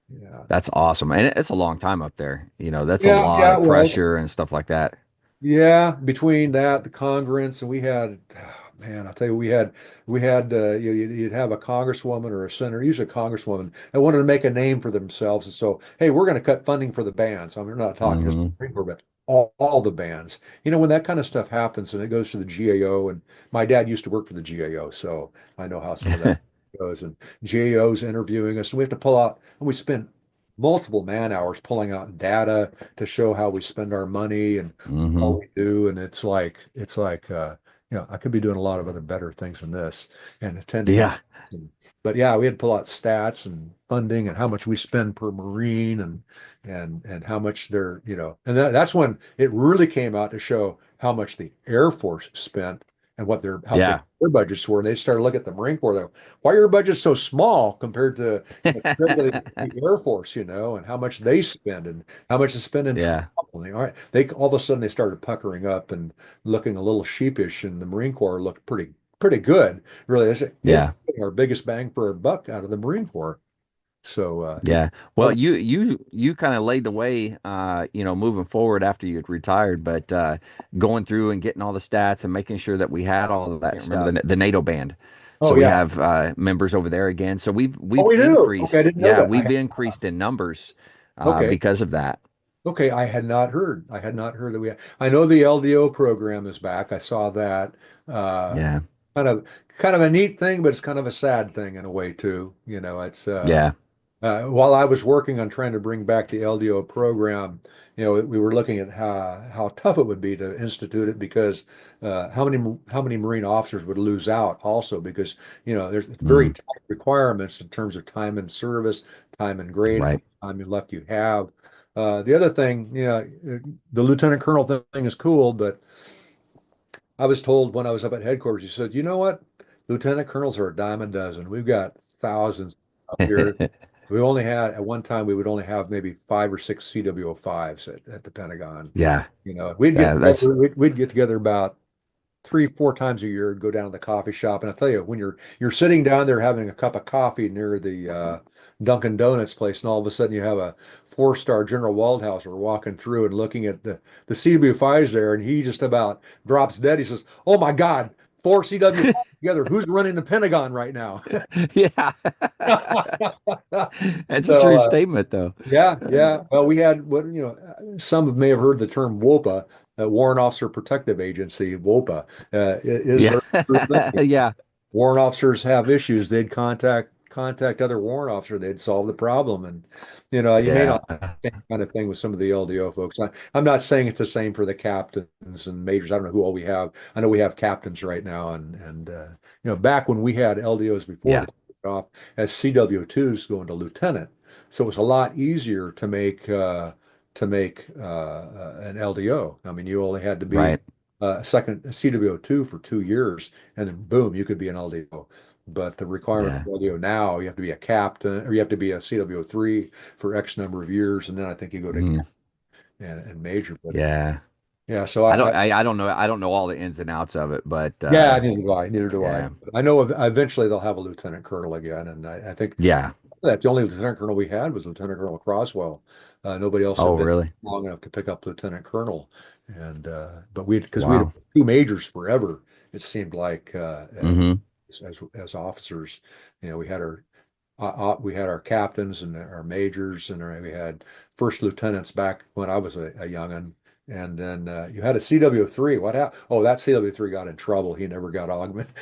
Yeah. that's awesome, and it's a long time up there. That's a Yeah, lot yeah, of it was. pressure and stuff like that. Yeah, between that, the congruence, and we had, man, I'll tell you, you'd have a congresswoman or a senator, usually a congresswoman, that wanted to make a name for themselves. And so, hey, we're going to cut funding for the bands. I mean, we're not talking just Hmm. Marine Corps, but all the bands. When that kind of stuff happens and it goes to the GAO, and my dad used to work for the GAO, so I know how some of that goes. And GAO's interviewing us, and we have to pull out, and we spend multiple man hours pulling out data to show how we spend our money and all Hmm. we do. And it's like I could be doing a lot of other better things than this and attending Yeah, meetings. But yeah, we had to pull out stats and funding and how much we spend per Marine and how much and that's when it really came out to show how much the Air Force spent and how big yeah, their budgets were. And they started looking at the Marine Corps, they're, why are your budgets so small compared to the Air Force, and how much they spend and how much they spend in travel. yeah, All right, they all of a sudden they started puckering up and looking a little sheepish, and the Marine Corps looked pretty good, really. They said, hey, we're yeah. getting our biggest bang for our buck out of the Marine Corps. So Yeah. that Well, was- you kind of laid the way, moving forward after you had retired, but going through and getting all the stats and making sure that we had all of that stuff. Remember the NATO band. oh So we yeah, have members over there again. So we've oh we've we do. Okay, I increased. didn't know Yeah, that. we've increased in numbers Okay, because of that. okay, I had not heard. I had not heard that I know the LDO program is back. I saw that. Uh, Yeah. kind of kind of a neat thing, but it's kind of a sad thing in a way too. It's Yeah. while I was working on trying to bring back the LDO program, we were looking at how tough it would be to institute it because how many Marine officers would lose out also because there's very Mm, tight requirements in terms of time in service, time in grade, how right. much time left you have. The other thing, the lieutenant colonel thing is cool, but I was told when I was up at headquarters, he said, you know what? Lieutenant colonels are a dime a dozen. We've got thousands up here. We only had, at one time, we would only have maybe 5 or 6 CW05s at the Pentagon. Yeah. We'd get Yeah. That's together, we'd get together about 3, 4 times a year, go down to the coffee shop. And I'll tell you, when you're sitting down there having a cup of coffee near the Dunkin' Donuts place, and all of a sudden you have a 4-star General Waldhauser walking through and looking at the CW5s there, and he just about drops dead. He says, "Oh my God, 4 CW5s together. Who's running the Pentagon right now?" yeah. That's a So true statement though. yeah, yeah. Well, we had some may have heard the term WOPA, Warrant Officer Protective Agency. WOPA is Yeah. very true thing. Yeah. Warrant officers have issues, they'd contact other warrant officer, they'd solve the problem. And you may Yeah. not have the same kind of thing with some of the LDO folks. I'm not saying it's the same for the captains and majors. I don't know who all we have. I know we have captains right now, and back when we had LDOs before they Yeah. took off as CW2s going to lieutenant, so it was a lot easier to make an LDO. I mean, you only had to be Right. a second CW2 for 2 years, and then boom, you could be an LDO. But the requirement Yeah. for LDO now, you have to be a captain or you have to be a CW3 for X number of years, and then I think you go to Mhm. captain and major. But Yeah. yeah, so I don't know all the ins and outs of it, but yeah, neither do I. Neither do I. yeah. I know eventually they'll have a lieutenant colonel again, and I think Yeah. that the only lieutenant colonel we had was Lieutenant Colonel Croswell. Nobody else had Oh, been really? long enough to pick up lieutenant colonel, and but because we had Wow. 2 majors forever, it seemed like Hmm. as officers, we had our captains and our majors, and we had first lieutenants back when I was a young'un, And then you had a CW3. What happened? Oh, that CW3 got in trouble. He never got augmented.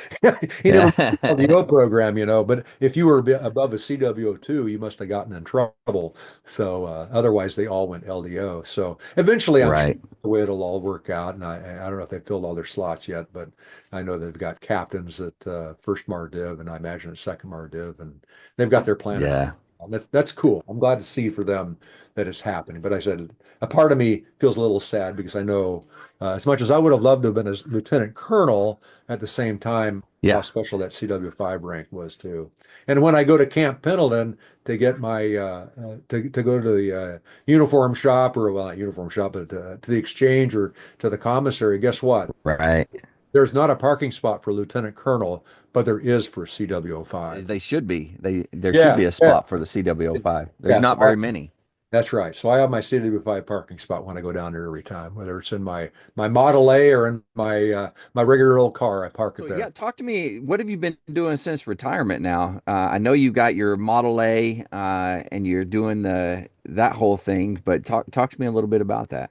He never made the LDO program, you know. But if you were above a CW2, you must have gotten in trouble. So otherwise, they all went LDO. So eventually, I'm sure Right. that's the way it'll all work out. And I don't know if they filled all their slots yet, but I know they've got captains at first MarDiv, and I imagine at second MarDiv, and they've got their plan ahead. Yeah. That's cool. I'm glad to see for them that it's happening. But I said a part of me feels a little sad because I know as much as I would have loved to have been a lieutenant colonel, at the same time, how Yeah. special that CW5 rank was too. And when I go to Camp Pendleton to get my to go to the uniform shop, or well, not uniform shop, but to the exchange or to the commissary, guess what? Right. There's not a parking spot for lieutenant colonel, but there is for CW5. They should be. There should Yeah, be a yeah, spot for the CW05. There's yeah. not very many. That's right. So I have my CW5 parking spot when I go down there every time, whether it's in my Model A or in my regular old car. I park So it yeah, there. talk to me. What have you been doing since retirement now? I know you got your Model A and you're doing the that whole thing, but talk to me a little bit about that.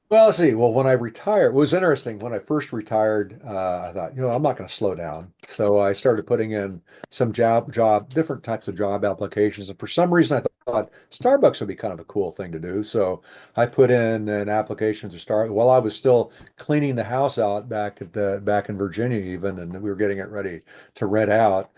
Well, let's see. Well, when I retired, it was interesting. When I first retired, I thought, I'm not going to slow down. So I started putting in some different types of job applications. And for some reason, I thought Starbucks would be kind of a cool thing to do. So I put in an application to start while I was still cleaning the house out back in Virginia, even, and we were getting it ready to rent out.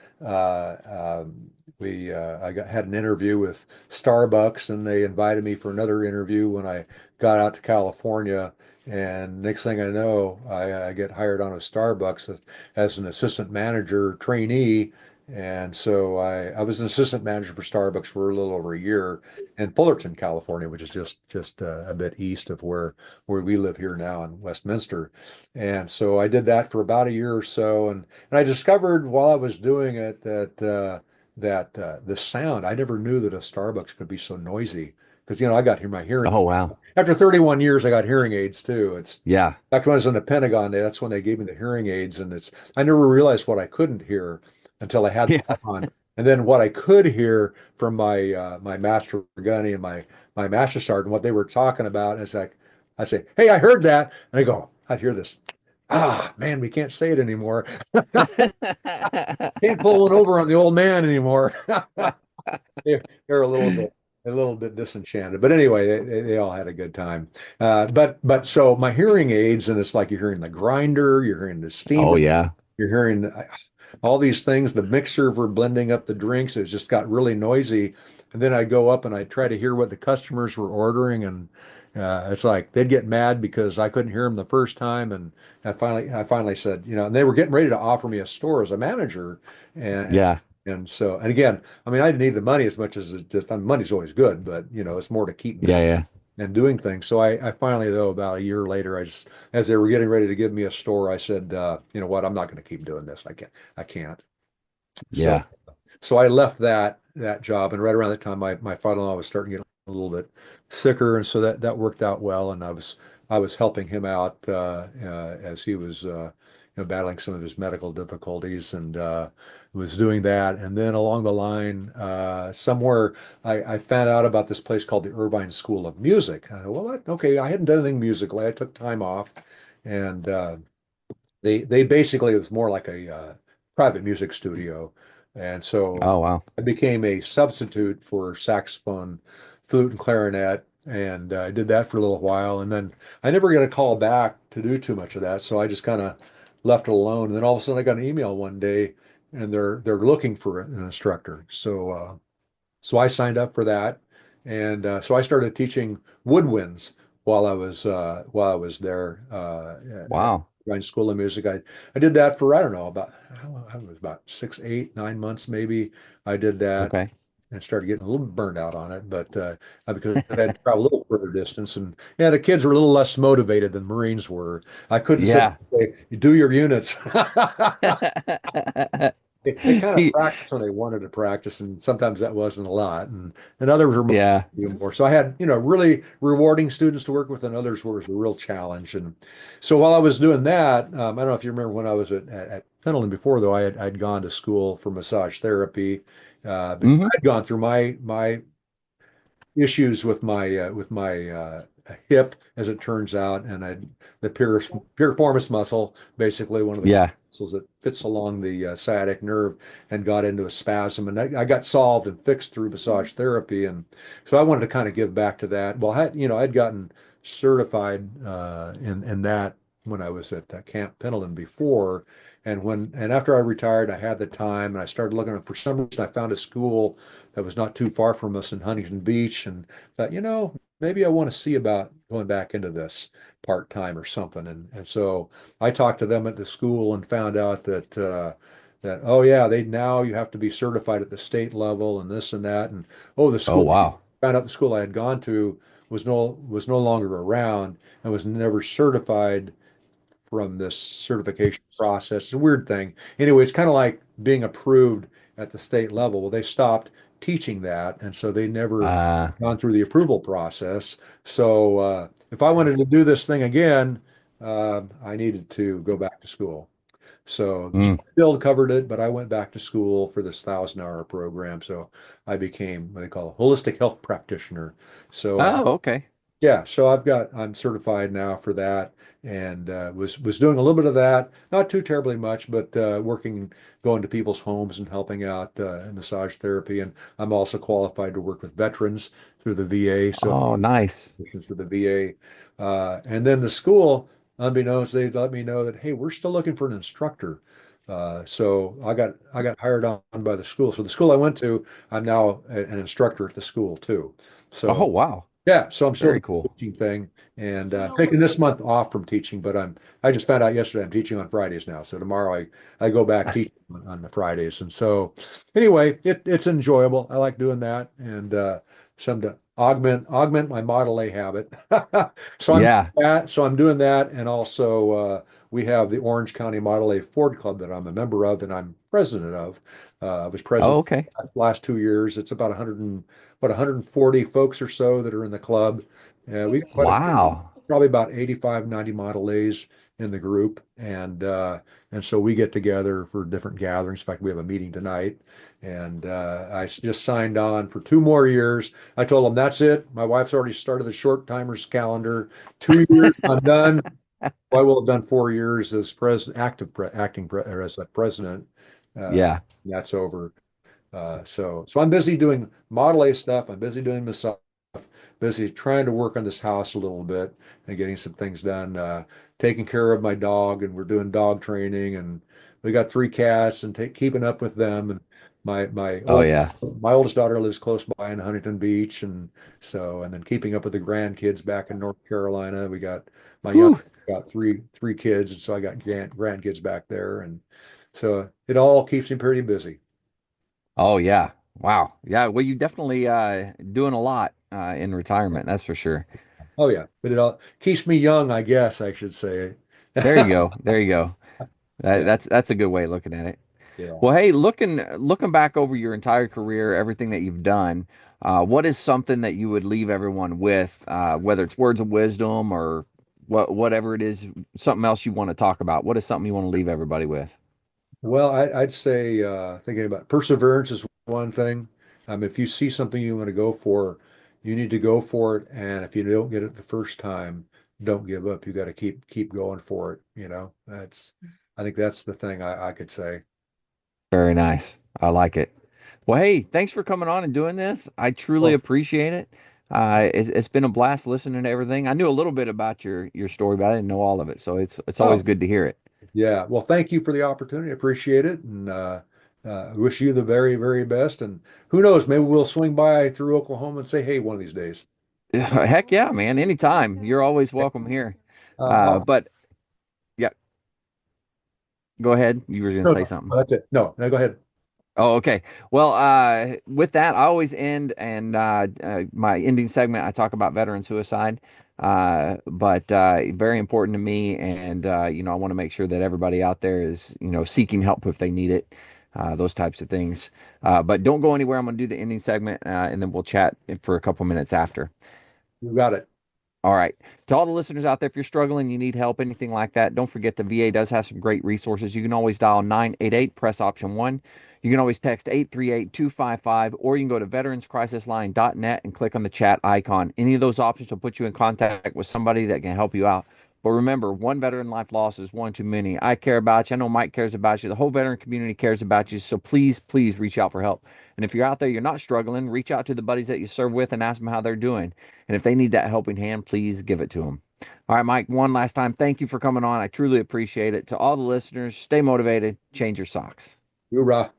Had an interview with Starbucks, and they invited me for another interview when I got out to California, and next thing I know, I get hired on a Starbucks as an assistant manager trainee. And so I was an assistant manager for Starbucks for a little over a year in Fullerton, California, which is just a bit east of where we live here now in Westminster. And so I did that for about a year or so, and I discovered while I was doing it that the sound, I never knew that a Starbucks could be so noisy because I got here my hearing Oh wow. after 31 years, I got hearing aids too. It's Yeah. back when I was in the Pentagon, that's when they gave me the hearing aids, and I never realized what I couldn't hear until I had them Yeah. on, and then what I could hear from my master gunny and my master sergeant, what they were talking about, and it's like I'd say, "Hey, I heard that," and I'd hear this. Ah, man, we can't say it anymore. Can't pull one over on the old man anymore. They're a little bit disenchanted, but anyway, they all had a good time. But so my hearing aids, and it's like you're hearing the grinder, you're hearing the Oh steamer, yeah. you're hearing all these things. The mixer for blending up the drinks, it just got really noisy. And then I'd go up and I'd try to hear what the customers were ordering, and it's like they'd get mad because I couldn't hear them the first time. And I finally said, and they were getting ready to offer me a store as a manager, and Yeah. and again, I mean, I didn't need the money as much as money's always good, but it's more to keep me Yeah. Yeah. and doing things. So I finally, though, about a year later, as they were getting ready to give me a store, I said, you know what, I'm not going to keep doing this. I can't. So Yeah. so I left that job, and right around that time, my father-in-law was starting to get a little bit sicker, and so that worked out well. And I was helping him out as he was battling some of his medical difficulties, and was doing that. And then along the line, somewhere I found out about this place called the Irvine School of Music. Well, okay, I hadn't done anything musically. I took time off, and they basically, it was more like a private music studio, and so Oh wow. I became a substitute for saxophone, flute, and clarinet, and I did that for a little while, and then I never got a call back to do too much of that, so I just kind of left it alone. And then all of a sudden, I got an email one day, and they're looking for an instructor, so I signed up for that, and so I started teaching woodwinds while I was there at Wow. Rhine School of Music. I did that for I don't know about how long, I was about 6, 8, 9 months maybe. I did that Okay. and started getting a little burned out on it, but because I had to travel a little further distance, and yeah, the kids were a little less motivated than Marines were. I couldn't sit Yeah. there and say, "You do your units." They kind of practiced when they wanted to practice, and sometimes that wasn't a lot, and others were Yeah. more. So I had, really rewarding students to work with, and others were a real challenge. And so while I was doing that, I don't know if you remember when I was at Pendleton before, though, I'd gone to school for massage therapy, because Hmm. I'd gone through my issues with my hip, as it turns out, and the piriformis muscle, basically one of the Yeah. muscles that fits along the sciatic nerve, and got into a spasm, and I got solved and fixed through massage therapy, and so I wanted to kind of give back to that. Well, I'd gotten certified in that when I was at Camp Pendleton before. And after I retired, I had the time, and I started looking. For some reason, I found a school that was not too far from us in Huntington Beach, and thought, maybe I want to see about going back into this part time or something. And so I talked to them at the school and found out that oh yeah, they now you have to be certified at the state level and this and that. And oh, the Oh, school wow. found out the school I had gone to was no longer around and was never certified from this certification process. It's a weird thing. Anyway, it's kind of like being approved at the state level. Well, they stopped teaching that, and so they never Uh, gone through the approval process. So if I wanted to do this thing again, I needed to go back to school. So mm. Bill covered it, but I went back to school for this 1,000-hour program. So I became what they call a holistic health practitioner. So Oh, okay. yeah, so I'm certified now for that, and was doing a little bit of that, not too terribly much, but working, going to people's homes and helping out in massage therapy, and I'm also qualified to work with veterans through the VA, so Oh, nice. for the VA, and then the school, unbeknownst, they let me know that hey, we're still looking for an instructor. So I got hired on by the school. So the school I went to, I'm now an instructor at the school too. Oh, So wow. yeah, so I'm still Very doing the cool. teaching thing, and taking this month off from teaching, but I just found out yesterday I'm teaching on Fridays now. So tomorrow I go back teaching on the Fridays. And so anyway, it's enjoyable. I like doing that, and some to augment my Model A habit. So Yeah. I'm doing that, and also we have the Orange County Model A Ford Club that I'm a member of and I'm president of. I was Oh, president okay. the last 2 years. It's about 140 folks or so that are in the club. We got quite a Wow. probably about 85, 90 Model A's in the group, and so we get together for different gatherings. In fact, we have a meeting tonight, and I just signed on for 2 more years. I told them that's it. My wife's already started the short timers calendar. 2 years, I'm done. I will have done 4 years as president, acting or as a president. Yeah. That's over. So I'm busy doing Model A stuff. I'm busy doing massage, busy trying to work on this house a little bit and getting some things done. Taking care of my dog, and we're doing dog training, and we got 3 cats, and keeping up with them. And my Oh, old yeah. my oldest daughter lives close by in Huntington Beach, and then keeping up with the grandkids back in North Carolina. We got my young Whew. got three kids, and so I got grandkids back there, and so it all keeps me pretty busy. Oh, yeah. Wow. Yeah. Well, you definitely doing a lot in retirement. That's for sure. Oh yeah, but it all keeps me young, I guess I should say. There you go. There you go. Yeah, That's a good way of looking at it. yeah. Well, hey, looking back over your entire career, everything that you've done, what is something that you would leave everyone with, whether it's words of wisdom or whatever it is, something else you want to talk about? What is something you want to leave everybody with? Well, I'd say thinking about perseverance is one thing. If you see something you want to go for, you need to go for it. And if you don't get it the first time, don't give up. You got to keep going for it. I think that's the thing I could say. Very nice. I like it. Well, hey, thanks for coming on and doing this. I truly Well, appreciate it. It's been a blast listening to everything. I knew a little bit about your story, but I didn't know all of it. So it's always oh, good to hear it. yeah. Well, thank you for the opportunity. I appreciate it, and wish you the very, very best. And who knows, maybe we'll swing by through Oklahoma and say, hey, one of these days. Heck yeah, man. Anytime. You're always welcome here. Uh, But yeah, go ahead. You were going to no, say no, something. that's it. No, go ahead. Oh, okay. Well, with that, I always end and my ending segment, I talk about veteran suicide. But very important to me, and I want to make sure that everybody out there is, seeking help if they need it, those types of things. But don't go anywhere. I'm going to do the ending segment, and then we'll chat for a couple minutes after. You got it. All right. To all the listeners out there, if you're struggling, you need help, anything like that, don't forget the VA does have some great resources. You can always dial 988, press option 1. You can always text 838-255, or you can go to veteranscrisisline.net and click on the chat icon. Any of those options will put you in contact with somebody that can help you out. But remember, one veteran life loss is one too many. I care about you. I know Mike cares about you. The whole veteran community cares about you. So please, please reach out for help. And if you're out there, you're not struggling, reach out to the buddies that you serve with and ask them how they're doing. And if they need that helping hand, please give it to them. All right, Mike, one last time, thank you for coming on. I truly appreciate it. To all the listeners, stay motivated, change your socks. Hoorah.